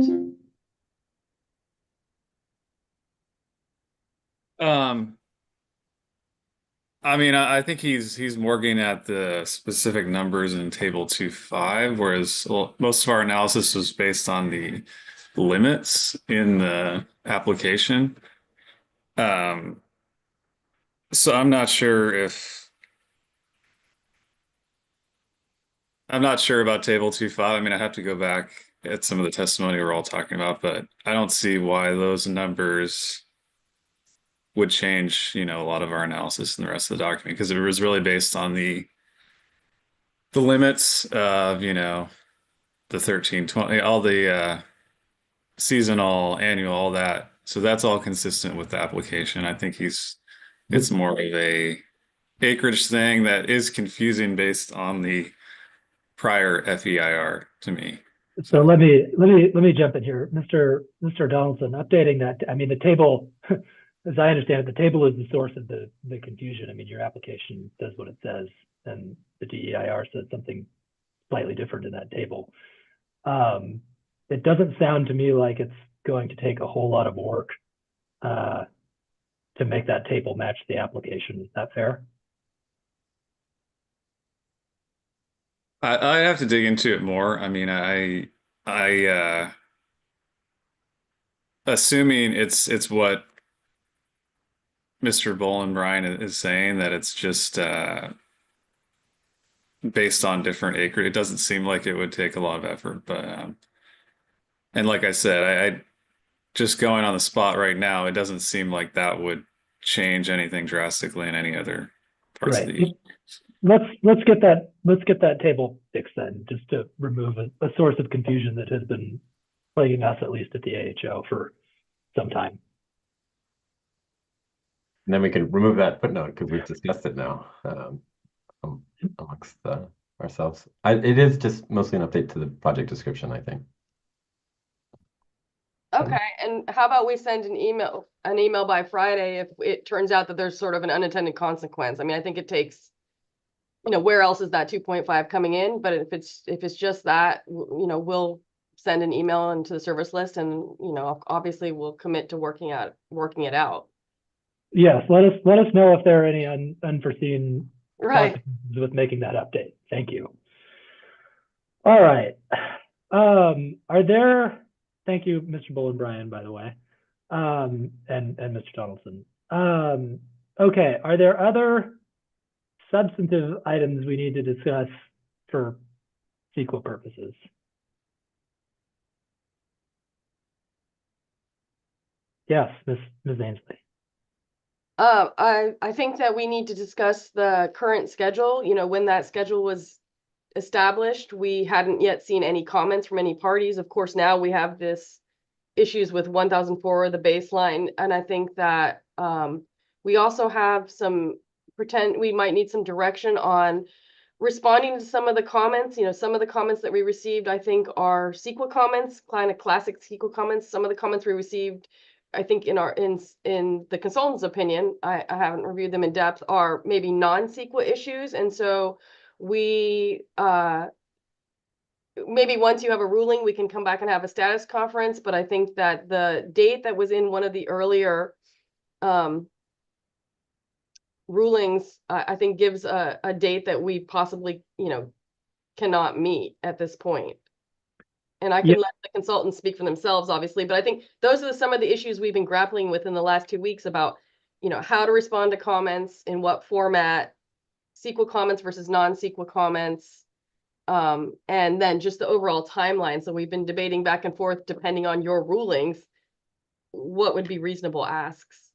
I mean, I think he's more getting at the specific numbers in table 2.5, whereas most of our analysis was based on the limits in the application. So I'm not sure about table 2.5. I mean, I have to go back at some of the testimony we're all talking about, but I don't see why those numbers would change, a lot of our analysis in the rest of the document, because it was really based on the limits of, the 13, 20, all the seasonal, annual, all that. So that's all consistent with the application. I think it's more of a acreage thing that is confusing based on the prior FEIR to me. So let me jump in here, Mr. Donaldson, updating that. I mean, the table, as I understand it, the table is the source of the confusion. I mean, your application says what it says, and the DEIR says something slightly different in that table. It doesn't sound to me like it's going to take a whole lot of work to make that table match the application. Is that fair? I have to dig into it more. I mean, I assuming it's what Mr. Bolin-Bryan is saying, that it's just based on different acreage. It doesn't seem like it would take a lot of effort, but and like I said, I just going on the spot right now, it doesn't seem like that would change anything drastically in any other parts of the. Let's get that table fixed then, just to remove a source of confusion that has been plaguing us, at least at the AHO, for some time. And then we can remove that footnote because we've discussed it now amongst ourselves. It is just mostly an update to the project description, I think. Okay, and how about we send an email by Friday if it turns out that there's sort of an unintended consequence? I mean, I think it takes, where else is that 2.5 coming in? But if it's just that, we'll send an email into the service list, and obviously we'll commit to working it out. Yes, let us know if there are any unforeseen consequences with making that update. Thank you. All right. Thank you, Mr. Bolin-Bryan, by the way, and Mr. Donaldson. Okay, are there other substantive items we need to discuss for CEQA purposes? Yes, Ms. Ainsley. I think that we need to discuss the current schedule. When that schedule was established, we hadn't yet seen any comments from any parties. Of course, now we have this issues with 1004, the baseline, and I think that we also have we might need some direction on responding to some of the comments. Some of the comments that we received, I think, are CEQA comments, kind of classic CEQA comments. Some of the comments we received, I think, in the consultant's opinion, I haven't reviewed them in depth, are maybe non-CEQA issues, and so we maybe once you have a ruling, we can come back and have a status conference. But I think that the date that was in one of the earlier rulings, I think gives a date that we possibly, cannot meet at this point. And I can let the consultants speak for themselves, obviously, but I think those are some of the issues we've been grappling with in the last 2 weeks about, how to respond to comments, in what format, CEQA comments versus non-CEQA comments, and then just the overall timeline. So we've been debating back and forth, depending on your rulings, what would be reasonable asks.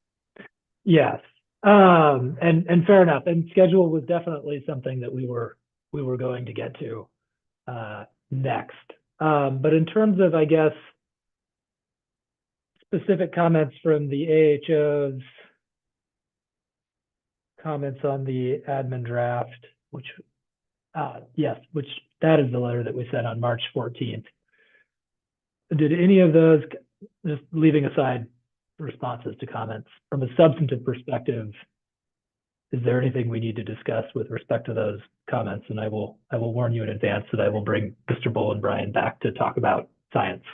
Yes, and fair enough. And schedule was definitely something that we were going to get to next. But in terms of, I guess, specific comments from the AHO's comments on the admin draft, which that is the letter that we sent on March 14th. Did any of those, just leaving aside responses to comments, from a substantive perspective, is there anything we need to discuss with respect to those comments? And I will warn you in advance that I will bring Mr. Bolin-Bryan back to talk about science.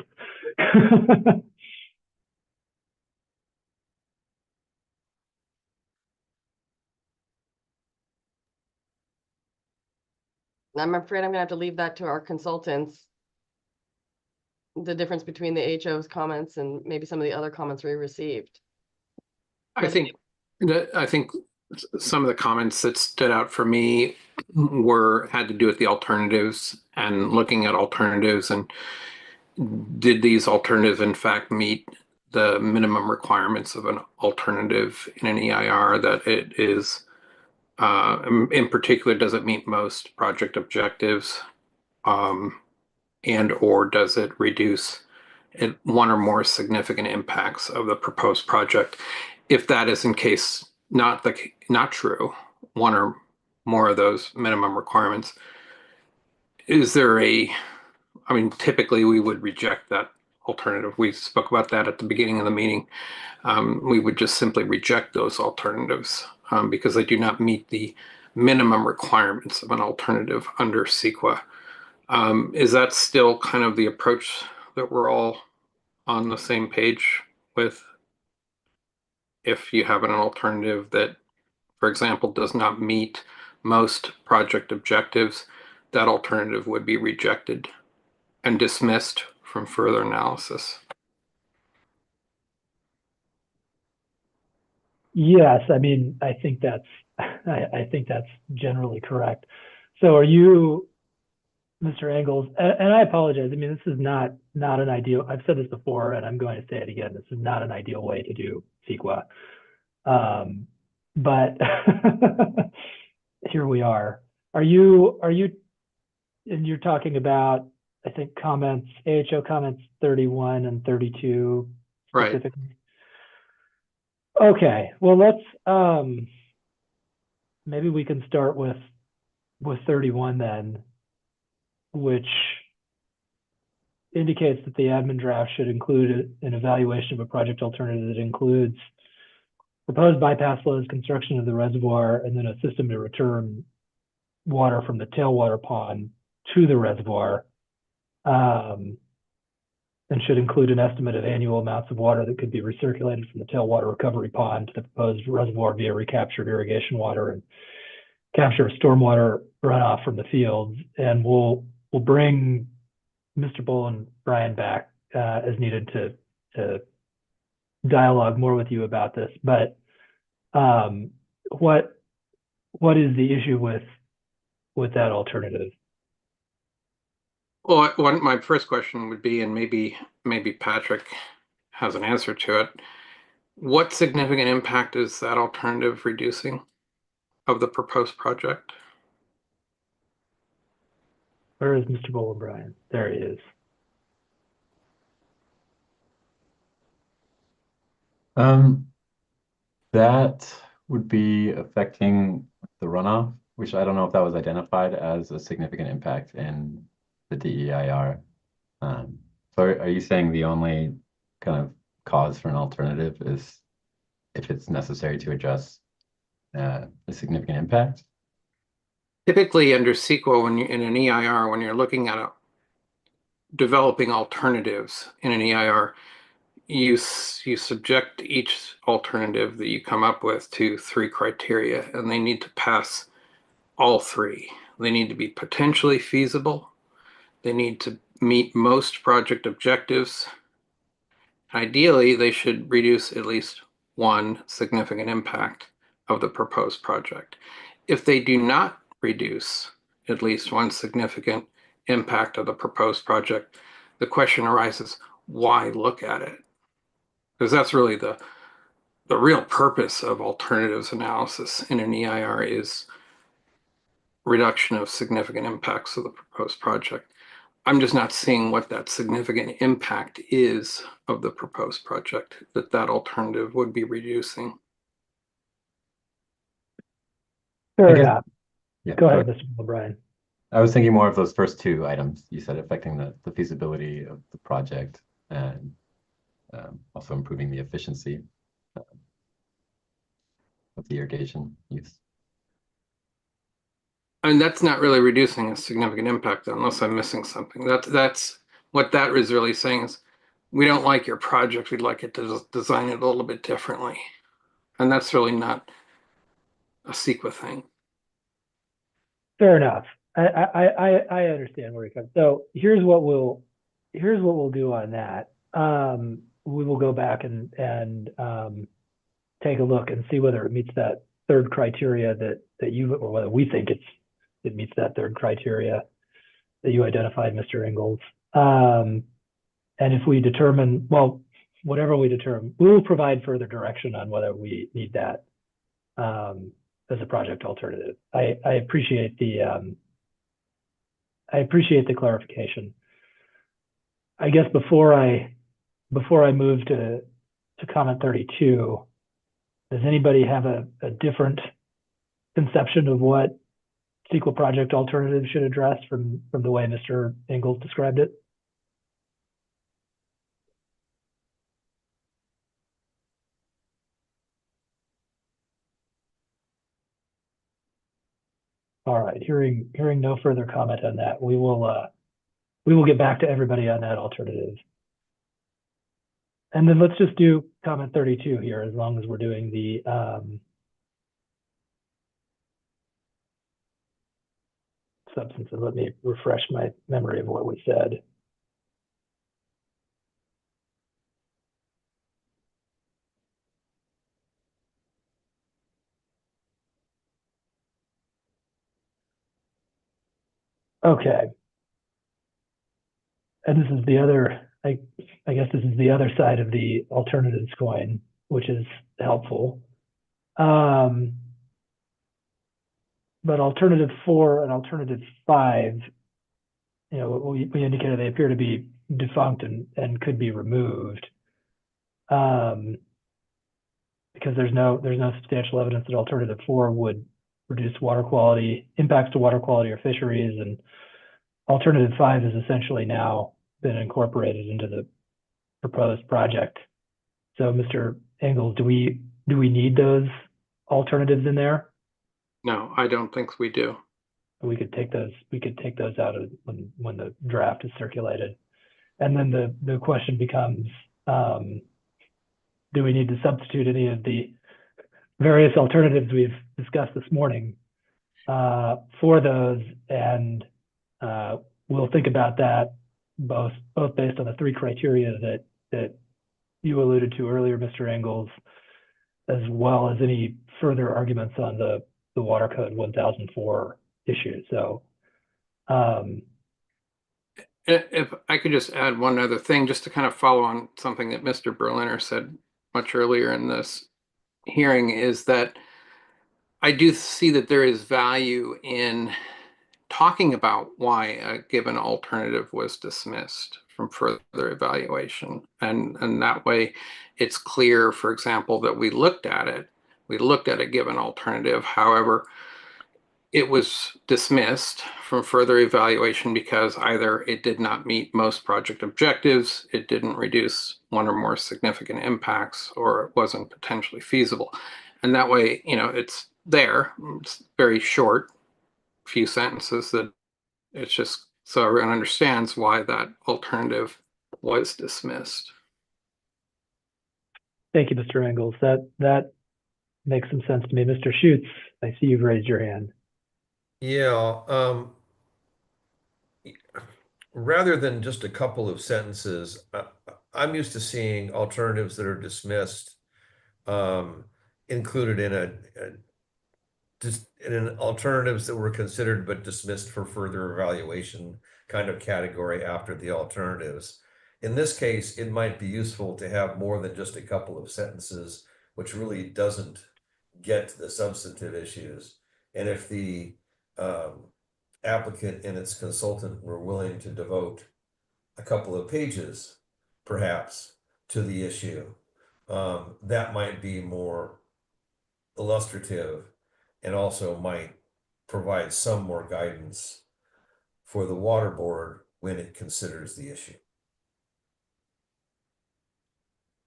I'm afraid I'm gonna have to leave that to our consultants. The difference between the HO's comments and maybe some of the other comments we received. I think some of the comments that stood out for me had to do with the alternatives and looking at alternatives, and did these alternatives in fact meet the minimum requirements of an alternative in an EIR, that it is in particular, does it meet most project objectives, and or does it reduce one or more significant impacts of the proposed project? If that is in case not true, one or more of those minimum requirements, is there typically we would reject that alternative. We spoke about that at the beginning of the meeting. We would just simply reject those alternatives because they do not meet the minimum requirements of an alternative under CEQA. Is that still kind of the approach that we're all on the same page with? If you have an alternative that, for example, does not meet most project objectives, that alternative would be rejected and dismissed from further analysis. Yes, I mean, I think that's generally correct. So are you, Mr. Engels, and I apologize, I mean, this is not an ideal, I've said this before and I'm going to say it again, this is not an ideal way to do CEQA. But here we are. Are you, and you're talking about, I think, AHO comments 31 and 32 specifically. Right. Okay, well, let's, maybe we can start with 31 then, which indicates that the admin draft should include an evaluation of a project alternative that includes proposed bypass flows, construction of the reservoir, and then a system to return water from the tailwater pond to the reservoir, and should include an estimate of annual amounts of water that could be recirculated from the tailwater recovery pond to the proposed reservoir via recaptured irrigation water and capture of stormwater runoff from the fields. And we'll bring Mr. Bull and Brian back as needed to dialogue more with you about this. But what is the issue with that alternative? Well, my first question would be, and maybe Patrick has an answer to it, what significant impact is that alternative reducing of the proposed project? Where is Mr. Bull and Brian? There he is. That would be affecting the runoff, which I don't know if that was identified as a significant impact in the DEIR. So are you saying the only kind of cause for an alternative is if it's necessary to address a significant impact? Typically under CEQA, when you're in an EIR, when you're looking at developing alternatives in an EIR, you subject each alternative that you come up with to 3 criteria, and they need to pass all 3. They need to be potentially feasible. They need to meet most project objectives. Ideally, they should reduce at least one significant impact of the proposed project. If they do not reduce at least one significant impact of the proposed project, the question arises, why look at it? Because that's really the real purpose of alternatives analysis in an EIR is reduction of significant impacts of the proposed project. I'm just not seeing what that significant impact is of the proposed project that alternative would be reducing. Fair enough. Yeah, go ahead, Mr. O'Brien. I was thinking more of those first 2 items you said, affecting the feasibility of the project and also improving the efficiency of the irrigation use. And that's not really reducing a significant impact unless I'm missing something. That's what that is really saying is we don't like your project. We'd like it to design it a little bit differently. And that's really not a CEQA thing. Fair enough. I understand where you're coming. So here's what we'll do on that. We will go back and take a look and see whether it meets that third criteria that you, or whether we think it meets that third criteria that you identified, Mr. Ingalls. And if we determine, well, whatever we determine, we will provide further direction on whether we need that as a project alternative. I appreciate the clarification. I guess before I move to comment 32, does anybody have a different conception of what CEQA project alternative should address from the way Mr. Ingalls described it? All right, hearing no further comment on that, we will get back to everybody on that alternative. And then let's just do comment 32 here, as long as we're doing the substances. Let me refresh my memory of what we said. Okay. And this is the other, I guess this is the other side of the alternatives coin, which is helpful. But alternative 4 and alternative 5, you know, we indicated they appear to be defunct and could be removed. Because there's no substantial evidence that alternative 4 would reduce water quality, impacts to water quality or fisheries, and alternative 5 has essentially now been incorporated into the proposed project. So, Mr. Ingalls, do we need those alternatives in there? No, I don't think we do. We could take those out of when the draft is circulated. And then the question becomes, do we need to substitute any of the various alternatives we've discussed this morning for those? And we'll think about that both based on the 3 criteria that you alluded to earlier, Mr. Ingalls, as well as any further arguments on the Water Code 1004 issue. So if I could just add one other thing, just to kind of follow on something that Mr. Berliner said much earlier in this hearing, is that I do see that there is value in talking about why a given alternative was dismissed from further evaluation. And that way it's clear, for example, that we looked at it. We looked at a given alternative. However, it was dismissed from further evaluation because either it did not meet most project objectives, it didn't reduce one or more significant impacts, or it wasn't potentially feasible. And that way, you know, it's there. It's very short, few sentences, that it's just so everyone understands why that alternative was dismissed. Thank you, Mr. Ingalls. That makes some sense to me. Mr. Schutz, I see you've raised your hand. Yeah, rather than just a couple of sentences, I'm used to seeing alternatives that are dismissed included in alternatives that were considered but dismissed for further evaluation kind of category after the alternatives. In this case, it might be useful to have more than just a couple of sentences, which really doesn't get to the substantive issues. And if the applicant and its consultant were willing to devote a couple of pages, perhaps, to the issue, that might be more illustrative and also might provide some more guidance for the water board when it considers the issue.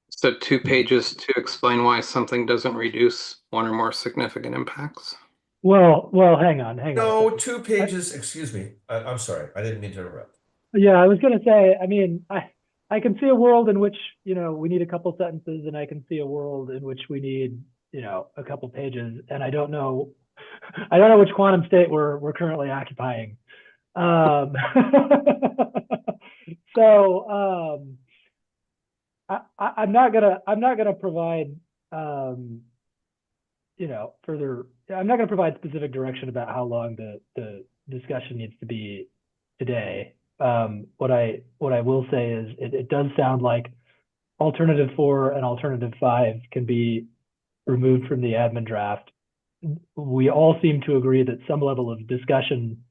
So 2 pages to explain why something doesn't reduce one or more significant impacts? Well, hang on. No, 2 pages, excuse me. I'm sorry, I didn't mean to interrupt. Yeah, I was going to say, I mean, I can see a world in which, you know, we need a couple sentences, and I can see a world in which we need, you know, a couple pages. And I don't know I don't know which quantum state we're currently occupying. So I'm not gonna provide you know, further. I'm not gonna provide specific direction about how long the discussion needs to be today. What I will say is it does sound like alternative 4 and alternative 5 can be removed from the admin draft. We all seem to agree that some level of discussion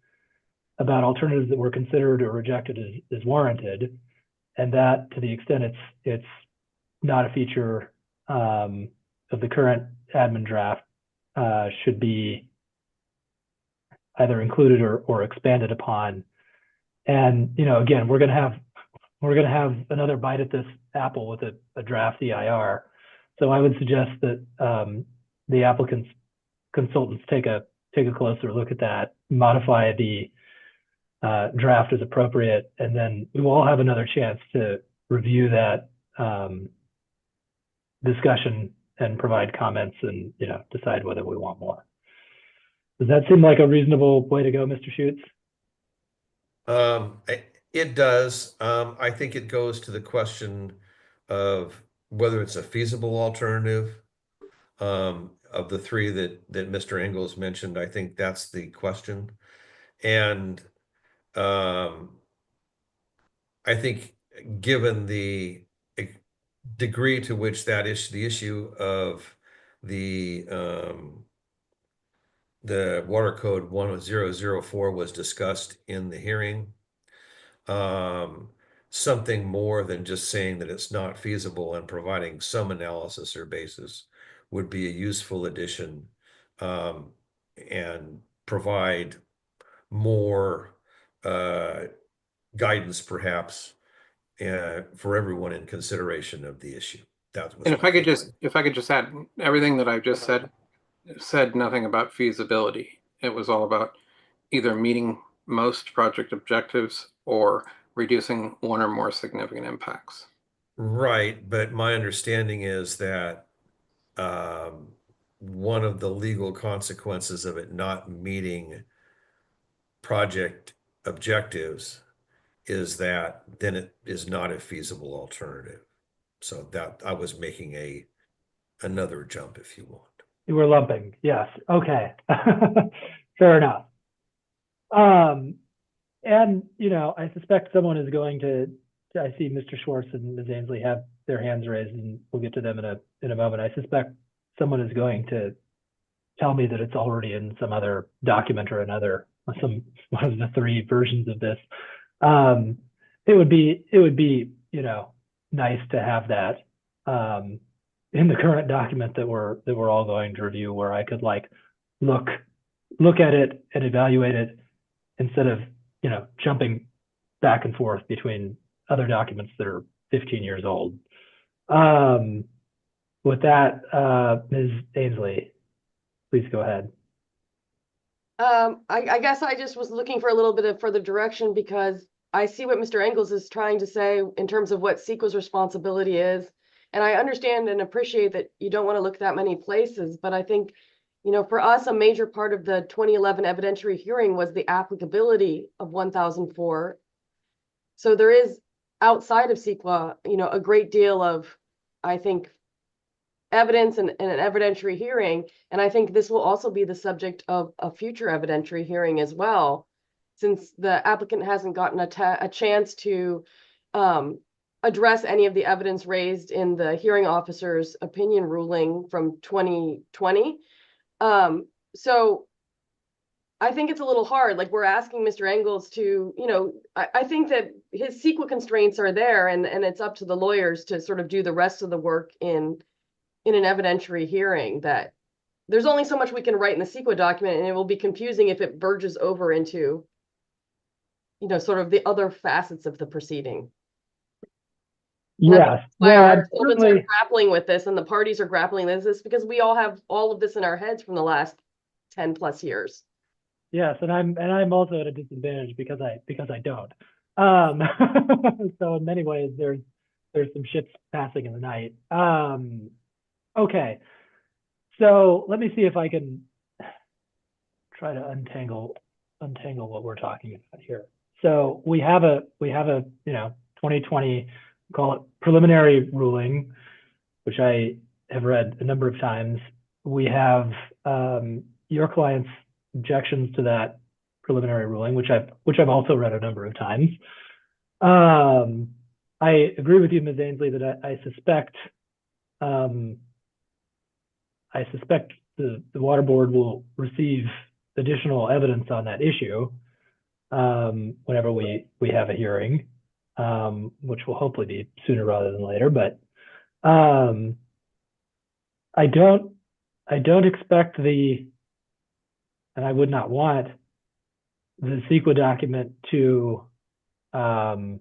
about alternatives that were considered or rejected is warranted, and that to the extent it's not a feature of the current admin draft should be either included or expanded upon. And you know, again, we're gonna have another bite at this apple with a draft EIR. So I would suggest that the applicant's consultants take a closer look at that, modify the draft as appropriate, and then we will all have another chance to review that discussion and provide comments and, you know, decide whether we want more. Does that seem like a reasonable way to go, Mr. Schutz? It does. I think it goes to the question of whether it's a feasible alternative. Of the three that Mr. Engels mentioned, I think that's the question. And I think given the degree to which that is the issue of the Water Code 1004 was discussed in the hearing, something more than just saying that it's not feasible and providing some analysis or basis would be a useful addition, and provide more guidance perhaps for everyone in consideration of the issue. And if I could just add, everything that I've just said nothing about feasibility. It was all about either meeting most project objectives or reducing one or more significant impacts. Right, but my understanding is that one of the legal consequences of it not meeting project objectives is that then it is not a feasible alternative. So that I was making another jump, if you want. You were lumping, yes. Okay, fair enough. And you know, I suspect someone is going to. I see Mr. Schwartz and Ms. Ainsley have their hands raised, and we'll get to them in a moment. I suspect someone is going to tell me that it's already in some other document or another, one of the three versions of this. It would be, you know, nice to have that in the current document that we're all going to review, where I could like look at it and evaluate it instead of, you know, jumping back and forth between other documents that are 15 years old. With that, Ms. Ainsley, please go ahead. I guess I just was looking for a little bit of further direction, because I see what Mr. Engels is trying to say in terms of what CEQA's responsibility is. And I understand and appreciate that you don't want to look that many places, but I think, you know, for us, a major part of the 2011 evidentiary hearing was the applicability of 1004. So there is, outside of CEQA, you know, a great deal of, I think, evidence and an evidentiary hearing. And I think this will also be the subject of a future evidentiary hearing as well, since the applicant hasn't gotten a chance to address any of the evidence raised in the hearing officer's opinion ruling from 2020. So I think it's a little hard. Like, we're asking Mr. Engels to, you know, I think that his CEQA constraints are there, and it's up to the lawyers to sort of do the rest of the work in an evidentiary hearing. That there's only so much we can write in the CEQA document, and it will be confusing if it verges over into, you know, sort of the other facets of the proceeding. Yes, why our well, consultants certainly, are grappling with this, and the parties are grappling with this, because we all have all of this in our heads from the last 10 plus years. yes, and I'm also at a disadvantage because I don't. So in many ways, there's some ships passing in the night. Okay, so let me see if I can try to untangle what we're talking about here. So we have a 2020, call it preliminary ruling, which I have read a number of times. We have your client's objections to that preliminary ruling, which I've also read a number of times. I agree with you, Ms. Ainsley, that I suspect the water board will receive additional evidence on that issue whenever we have a hearing, which will hopefully be sooner rather than later. But I don't expect and I would not want the CEQA document to try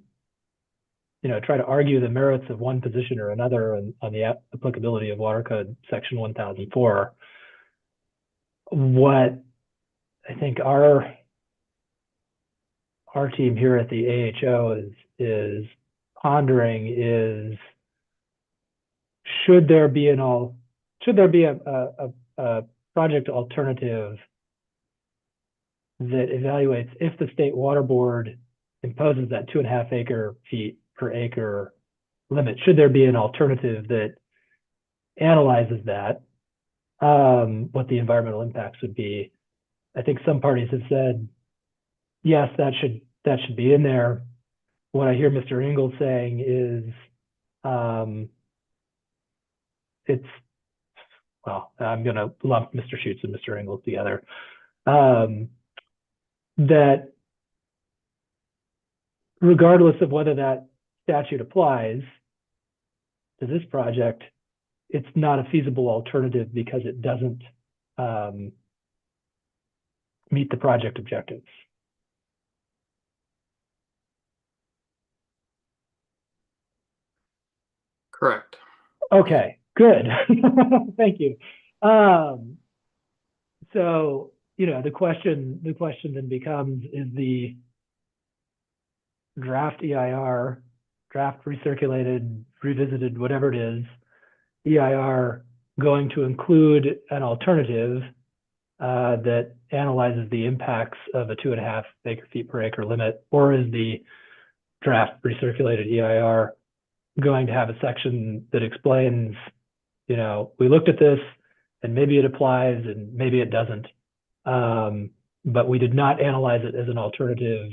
to argue the merits of one position or another on the applicability of Water Code Section 1004. What I think our team here at the AHO is pondering is, should there be a project alternative that evaluates if the state water board imposes that 2.5 acre feet per acre limit? Should there be an alternative that analyzes that, what the environmental impacts would be? I think some parties have said, yes, that should be in there. What I hear Mr. Ingalls saying is, I'm going to lump Mr. Schutz and Mr. Ingalls together. That regardless of whether that statute applies to this project, it's not a feasible alternative because it doesn't meet the project objectives. Correct. Okay, good. Thank you. So, the question then becomes, is the draft EIR, draft recirculated, revisited, whatever it is, EIR going to include an alternative that analyzes the impacts of a 2.5 acre feet per acre limit, or is the draft recirculated EIR going to have a section that explains, we looked at this and maybe it applies and maybe it doesn't, but we did not analyze it as an alternative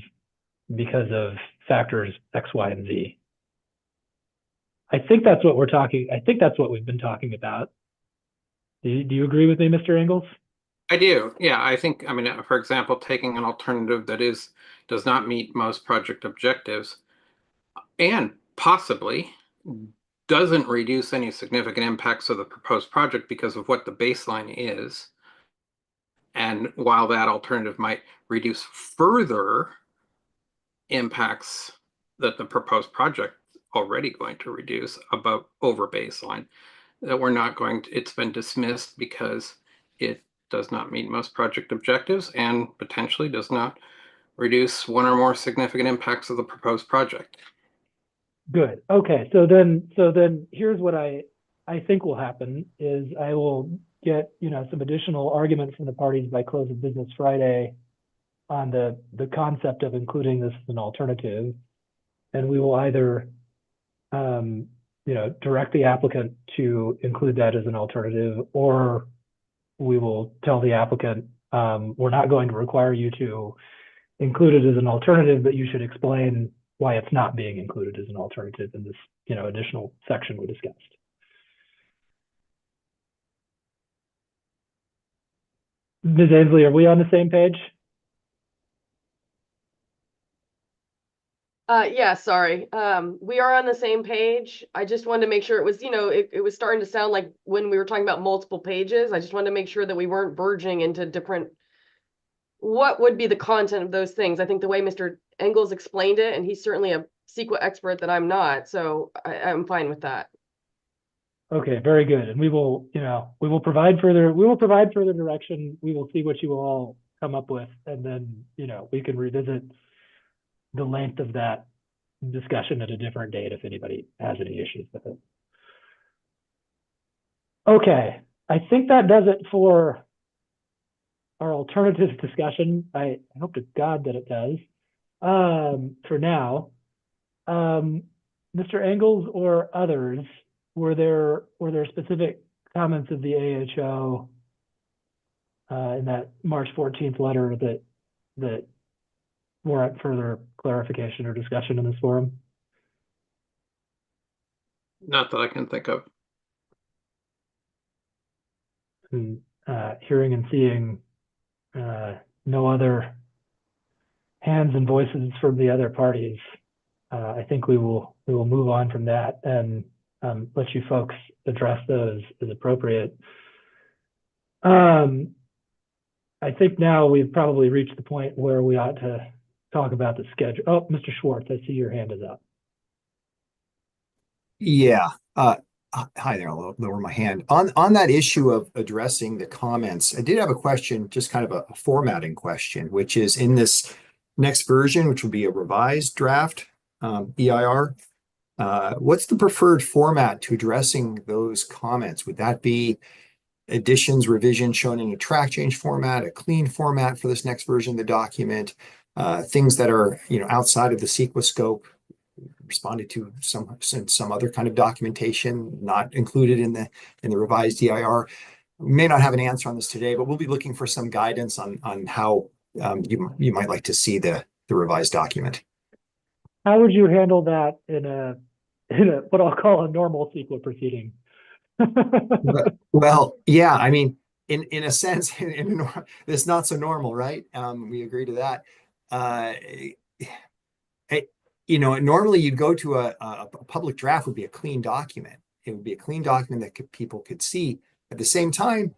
because of factors X, Y, and Z. I think that's what we've been talking about. Do you agree with me, Mr. Ingalls? I do. Yeah, I think, for example, taking an alternative that does not meet most project objectives and possibly doesn't reduce any significant impacts of the proposed project because of what the baseline is. And while that alternative might reduce further impacts that the proposed project already going to reduce over baseline, that it's been dismissed because it does not meet most project objectives and potentially does not reduce one or more significant impacts of the proposed project. Good. Okay. So then here's what I think will happen is I will get, some additional argument from the parties by close of business Friday on the concept of including this as an alternative. And we will either, direct the applicant to include that as an alternative, or we will tell the applicant, we're not going to require you to include it as an alternative, but you should explain why it's not being included as an alternative in this, additional section we discussed. Ms. Ainsley, are we on the same page? Yeah, sorry. We are on the same page. I just wanted to make sure it was, it was starting to sound like when we were talking about multiple pages, I just wanted to make sure that we weren't verging into what would be the content of those things. I think the way Mr. Ingalls explained it, and he's certainly a CEQA expert that I'm not, so I'm fine with that. Okay, very good. And we will provide further direction. We will see what you all come up with, and then, we can revisit the length of that discussion at a different date if anybody has any issues with it. Okay, I think that does it for our alternatives discussion. I hope to God that it does. For now, Mr. Engels or others, were there specific comments of the AHO in that March 14th letter that warrant further clarification or discussion in this forum? Not that I can think of. And, hearing and seeing no other hands and voices from the other parties, I think we will move on from that and let you folks address those as appropriate. I think now we've probably reached the point where we ought to talk about the schedule. Oh, Mr. Schwartz, I see your hand is up. Yeah. Hi there. I'll lower my hand. On that issue of addressing the comments, I did have a question, just kind of a formatting question, which is in this next version, which will be a revised draft EIR. What's the preferred format to addressing those comments? Would that be additions, revisions shown in a track change format, a clean format for this next version of the document, things that are, outside of the CEQA scope, responded to some other kind of documentation not included in the revised EIR? We may not have an answer on this today, but we'll be looking for some guidance on how you might like to see the revised document. How would you handle that in a what I'll call a normal CEQA proceeding? Well, yeah, I mean, in a sense, it's not so normal, right? We agree to that. Normally you'd go to a public draft would be a clean document. It would be a clean document that people could see. At the same time,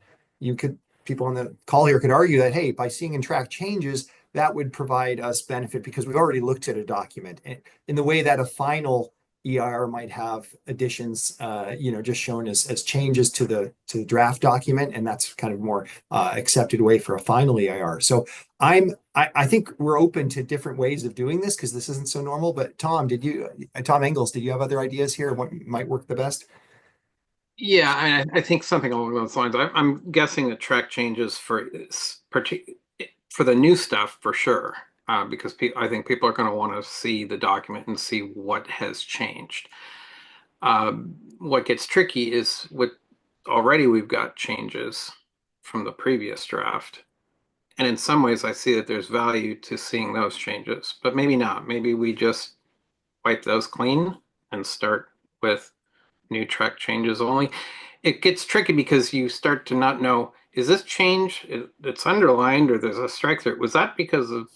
people on the call here could argue that, hey, by seeing and track changes, that would provide us benefit because we've already looked at a document in the way that a final EIR might have additions, just shown as changes to the draft document, and that's kind of more accepted way for a final EIR. So I think we're open to different ways of doing this because this isn't so normal. But Tom Engels, did you have other ideas here of what might work the best? Yeah, I think something along those lines. I'm guessing the track changes for the new stuff for sure. Because I think people are going to want to see the document and see what has changed. What gets tricky is already we've got changes from the previous draft. And in some ways, I see that there's value to seeing those changes, but maybe not. Maybe we just wipe those clean and start with new track changes only. It gets tricky because you start to not know, is this change, it's underlined or there's a strike through? Was that because of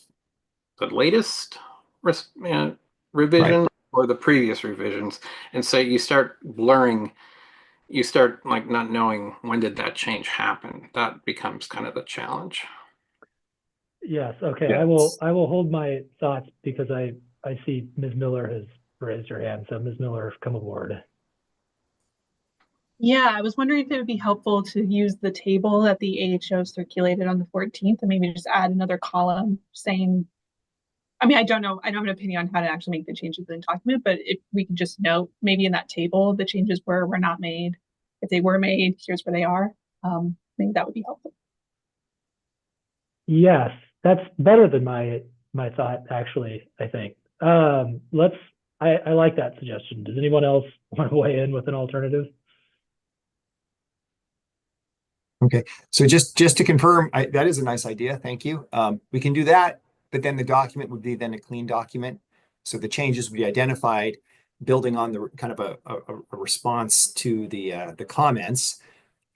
the latest revision right, or the previous revisions? And so you start blurring, you start like not knowing when did that change happen. That becomes kind of the challenge. Yes. Okay. Yes. I will hold my thoughts because I see Ms. Miller has raised her hand. So Ms. Miller, come aboard. Yeah, I was wondering if it would be helpful to use the table that the AHO circulated on the 14th and maybe just add another column saying, I mean, I don't know. I don't have an opinion on how to actually make the changes in the document, but if we can just note maybe in that table, the changes were not made. If they were made, here's where they are. Maybe that would be helpful. Yes, that's better than my thought, actually, I think. I like that suggestion. Does anyone else want to weigh in with an alternative? Okay, so just to confirm, that is a nice idea. Thank you. We can do that. But then the document would be then a clean document. So the changes would be identified, building on the kind of a response to the comments,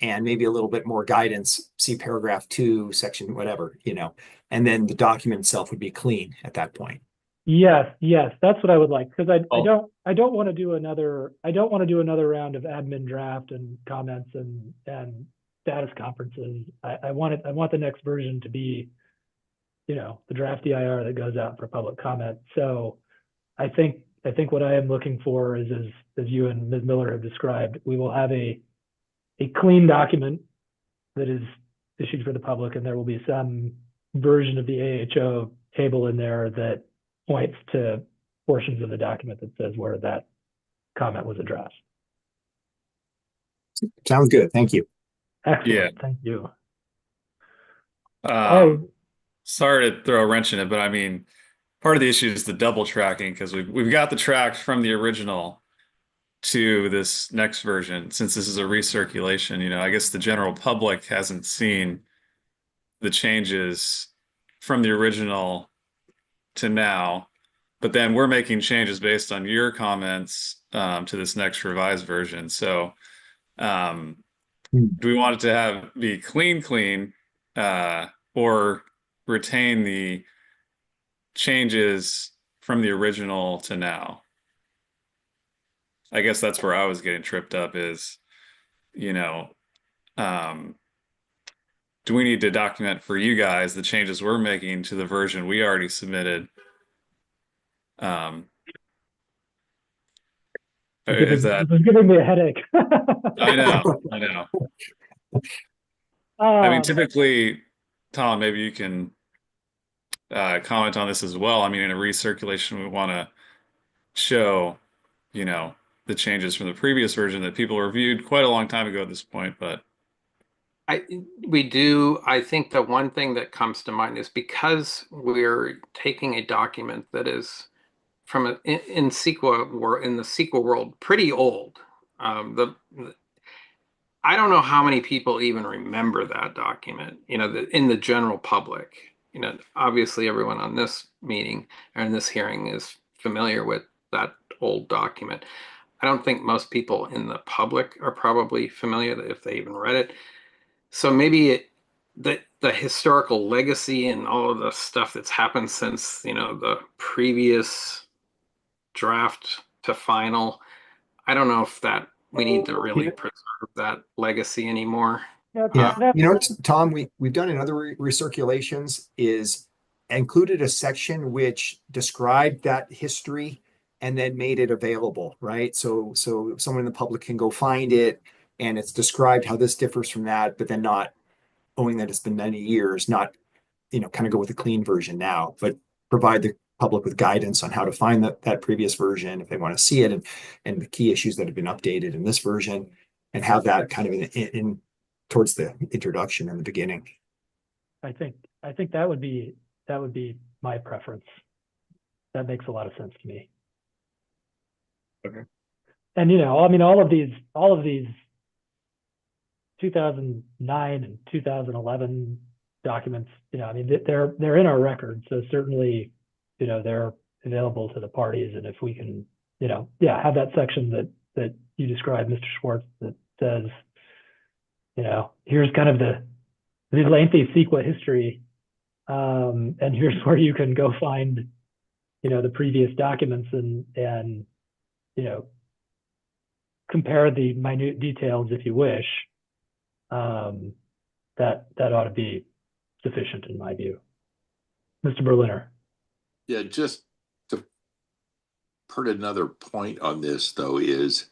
and maybe a little bit more guidance. See paragraph 2, section whatever, and then the document itself would be clean at that point. Yes, that's what I would like because I don't want to do another round of admin draft and comments and status conferences. I want the next version to be, the draft EIR that goes out for public comment. So I think what I am looking for is, as you and Ms. Miller have described, we will have a clean document that is issued for the public, and there will be some version of the AHO table in there that points to portions of the document that says where that comment was addressed. Sounds good. Thank you. Excellent. Yeah. Thank you. Oh, Sorry to throw a wrench in it, but I mean, part of the issue is the double tracking because we've got the track from the original to this next version. Since this is a recirculation, I guess the general public hasn't seen the changes from the original to now, but then we're making changes based on your comments to this next revised version. So do we want it to be clean, or retain the changes from the original to now? I guess that's where I was getting tripped up is, do we need to document for you guys the changes we're making to the version we already submitted? Is that It was giving me a headache. I know. I mean, typically, Tom, maybe you can comment on this as well. I mean, in a recirculation, we want to show, the changes from the previous version that people reviewed quite a long time ago at this point, but we do. I think the one thing that comes to mind is because we're taking a document that is from in SQL in the SQL world pretty old. I don't know how many people even remember that document. In the general public. Obviously everyone on this meeting or in this hearing is familiar with that old document. I don't think most people in the public are probably familiar if they even read it. So maybe the historical legacy and all of the stuff that's happened since, the previous draft to final, I don't know if that we need to really preserve that legacy anymore. Yeah, Tom, we've done in other recirculations is included a section which described that history and then made it available, right? So someone in the public can go find it and it's described how this differs from that, but then not owing that it's been many years, not, kind of go with a clean version now, but provide the public with guidance on how to find that previous version if they want to see it and the key issues that have been updated in this version and have that kind of in towards the introduction in the beginning. I think that would be my preference. That makes a lot of sense to me. Okay. And all of these 2009 and 2011 documents, they're in our record, so certainly, they're available to the parties. And if we can, have that section that you described, Mr. Schwartz, that says, here's kind of the lengthy SQL history, and here's where you can go find, the previous documents and compare the minute details if you wish. That ought to be sufficient in my view. Mr. Berliner. Yeah, just to put another point on this, though, is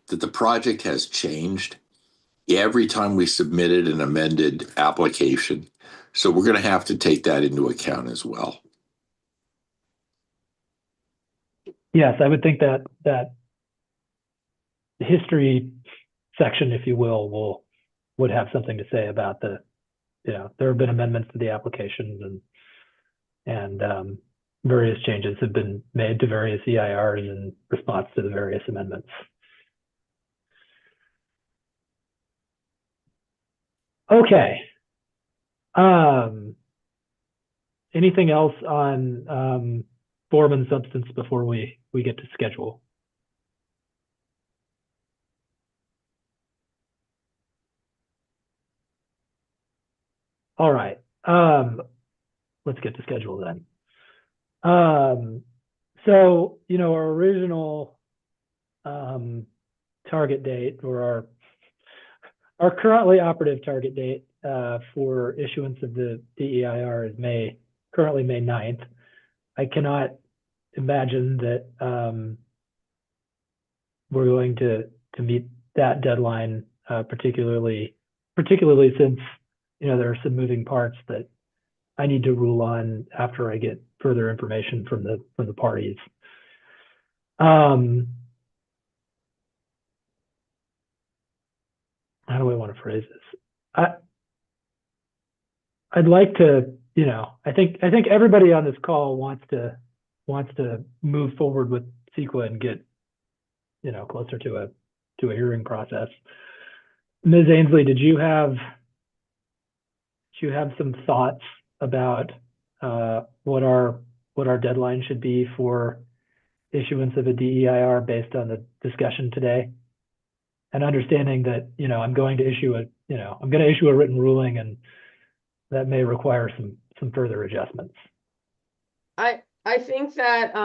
that the project has changed every time we submitted an amended application. So we're going to have to take that into account as well. Yes, I would think that the history section, if you will, would have something to say about there have been amendments to the applications and various changes have been made to various EIRs in response to the various amendments. Okay. Anything else on form and substance before we get to schedule? All right. Let's get to schedule then. So, our original target date, or our currently operative target date for issuance of the DEIR is currently May 9th. I cannot imagine that we're going to meet that deadline, particularly since there are some moving parts that I need to rule on after I get further information from the parties. How do I want to phrase this? I'd like to, I think everybody on this call wants to move forward with CEQA and get, closer to a hearing process. Ms. Ainsley, did you have some thoughts about what our deadline should be for issuance of a DEIR based on the discussion today? And understanding that, I'm going to issue a written ruling, and that may require some further adjustments. I think that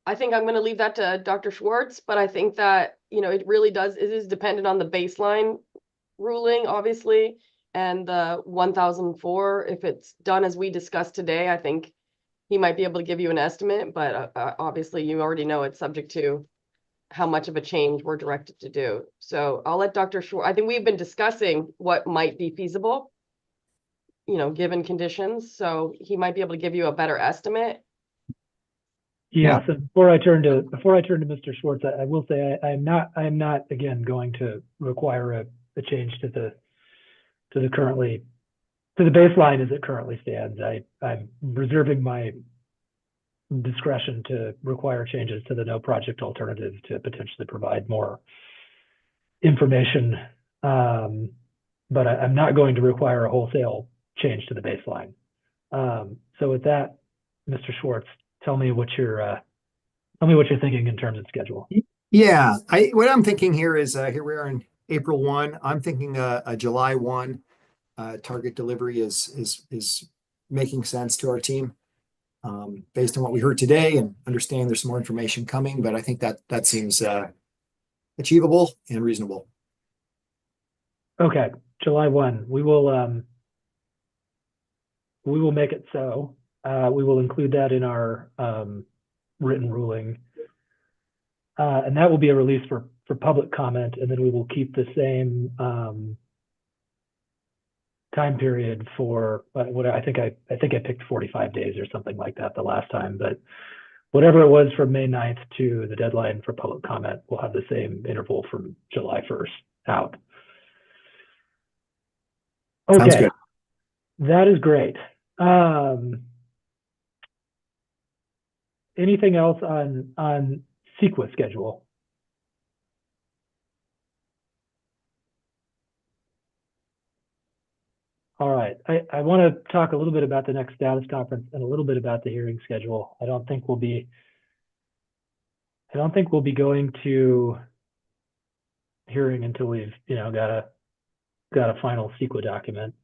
I think I'm going to leave that to Dr. Schwartz, but I think that, it is dependent on the baseline ruling, obviously, and the 1004. If it's done as we discussed today, I think he might be able to give you an estimate, but obviously you already know it's subject to how much of a change we're directed to do. So I'll let Dr. Schwartz, I think we've been discussing what might be feasible, given conditions. So he might be able to give you a better estimate. Yeah. So before I turn to Mr. Schwartz, I will say I am not again going to require a change to the baseline as it currently stands. I'm reserving my discretion to require changes to the no project alternative to potentially provide more information. But I'm not going to require a wholesale change to the baseline. So with that, Mr. Schwartz, tell me what you're thinking in terms of schedule. Yeah, what I'm thinking here is here we are in April 1. I'm thinking a July 1 target delivery is making sense to our team based on what we heard today, and understand there's some more information coming, but I think that seems achievable and reasonable. Okay, July 1. We will make it so. We will include that in our written ruling, and that will be a release for public comment, and then we will keep the same time period for what I think I picked 45 days or something like that the last time, but whatever it was from May 9th to the deadline for public comment, we'll have the same interval from July 1st out. Okay. Sounds good. That is great. Anything else on CEQA schedule? All right. I want to talk a little bit about the next status conference and a little bit about the hearing schedule. I don't think we'll be going to hearing until we've got a final CEQA document.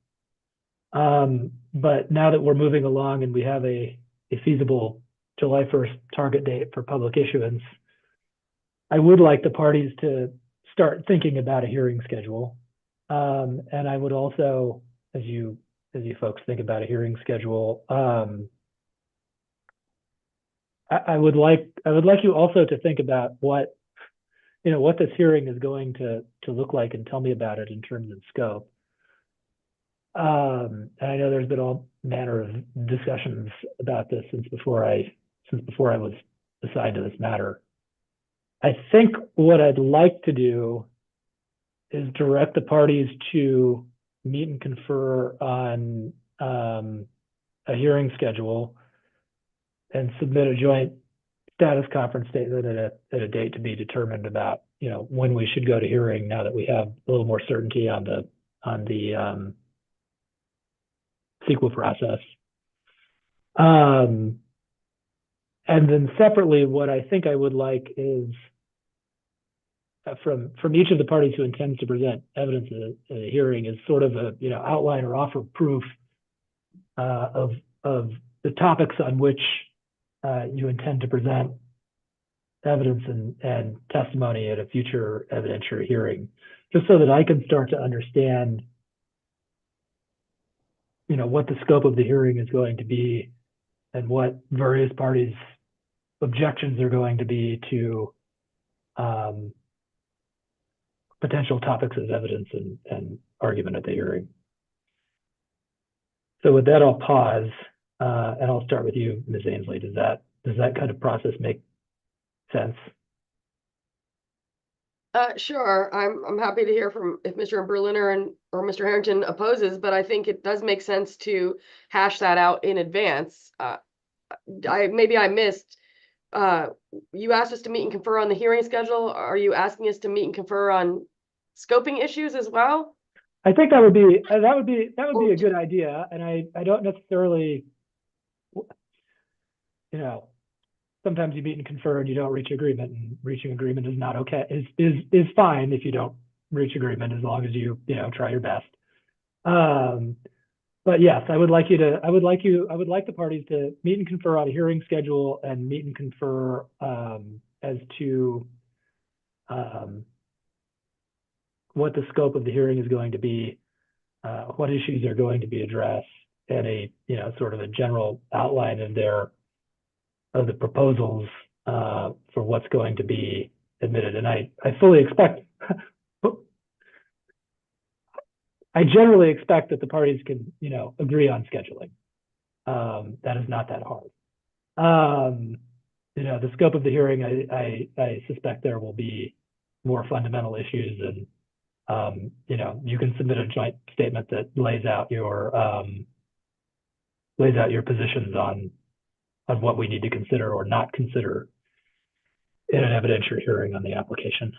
But now that we're moving along and we have a feasible July 1st target date for public issuance, I would like the parties to start thinking about a hearing schedule. And I would also, as you folks think about a hearing schedule, I would like you also to think about what this hearing is going to look like, and tell me about it in terms of scope. And I know there's been all manner of discussions about this since before I was assigned to this matter. I think what I'd like to do is direct the parties to meet and confer on a hearing schedule and submit a joint status conference statement at a date to be determined about when we should go to hearing, now that we have a little more certainty on the CEQA process. And then separately, what I think I would like is from each of the parties who intends to present evidence at a hearing is sort of a outline or offer proof of the topics on which you intend to present evidence and testimony at a future evidentiary hearing, just so that I can start to understand what the scope of the hearing is going to be and what various parties' objections are going to be to potential topics of evidence and argument at the hearing. So with that, I'll pause and I'll start with you, Ms. Ainsley. Does that kind of process make sense? Sure. I'm happy to hear from if Mr. Berliner or Mr. Harrington opposes, but I think it does make sense to hash that out in advance. Maybe I missed, you asked us to meet and confer on the hearing schedule. Are you asking us to meet and confer on scoping issues as well? I think that would be a good idea, and I don't necessarily, sometimes you meet and confer and you don't reach agreement, and reaching agreement is not okay. Is fine if you don't reach agreement, as long as you try your best. But yes, I would like the parties to meet and confer on a hearing schedule and meet and confer as to what the scope of the hearing is going to be, what issues are going to be addressed, and a sort of a general outline of the proposals for what's going to be admitted. And I fully expect, I generally expect that the parties can, agree on scheduling. That is not that hard. The scope of the hearing, I suspect there will be more fundamental issues, and you can submit a joint statement that lays out your positions on what we need to consider or not consider in an evidentiary hearing on the application.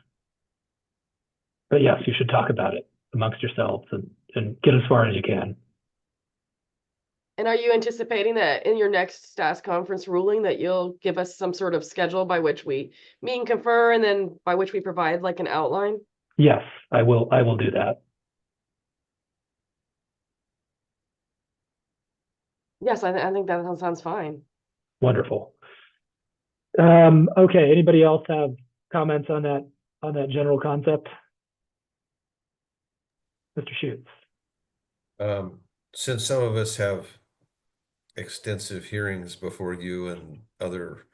But yes, you should talk about it amongst yourselves and get as far as you can. And are you anticipating that in your next STAS conference ruling that you'll give us some sort of schedule by which we meet and confer, and then by which we provide like an outline? Yes, I will do that. Yes, I think that sounds fine. Wonderful. Okay, anybody else have comments on that general concept? Mr. Schutz. Since some of us have extensive hearings before you and other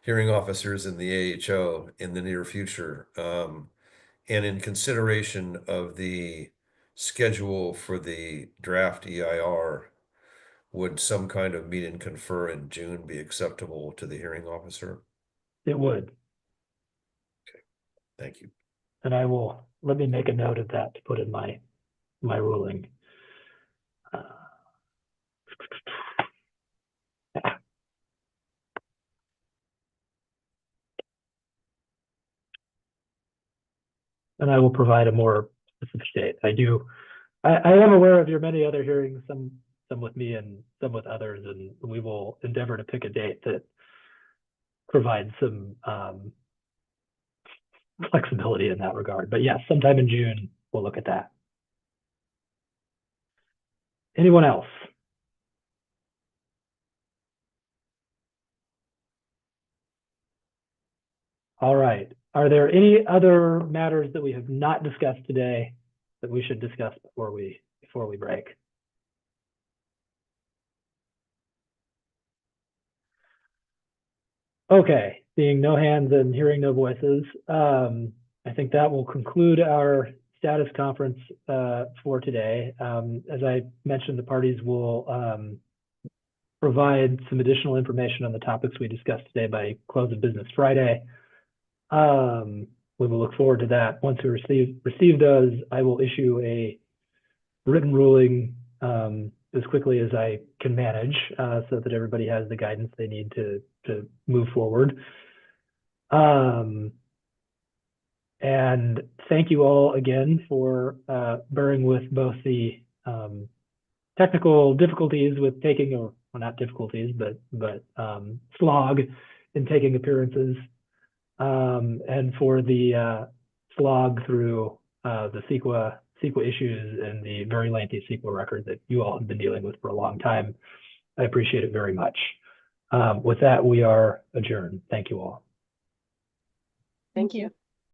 hearing officers in the AHO in the near future, and in consideration of the schedule for the draft EIR, would some kind of meet and confer in June be acceptable to the hearing officer? It would. Okay, thank you. And let me make a note of that to put in my ruling. And I will provide a more specific date. I am aware of your many other hearings, some with me and some with others, and we will endeavor to pick a date that provides some flexibility in that regard. But yes, sometime in June, we'll look at that. Anyone else? All right. Are there any other matters that we have not discussed today that we should discuss before we break? Okay, seeing no hands and hearing no voices, I think that will conclude our status conference for today. As I mentioned, the parties will provide some additional information on the topics we discussed today by close of business Friday. We will look forward to that. Once we receive those, I will issue a written ruling as quickly as I can manage, so that everybody has the guidance they need to move forward. And thank you all again for bearing with both the technical difficulties with taking, or well, not difficulties, but slog in taking appearances, and for the slog through the CEQA issues and the very lengthy CEQA record that you all have been dealing with for a long time. I appreciate it very much. With that, we are adjourned. Thank you all. Thank you.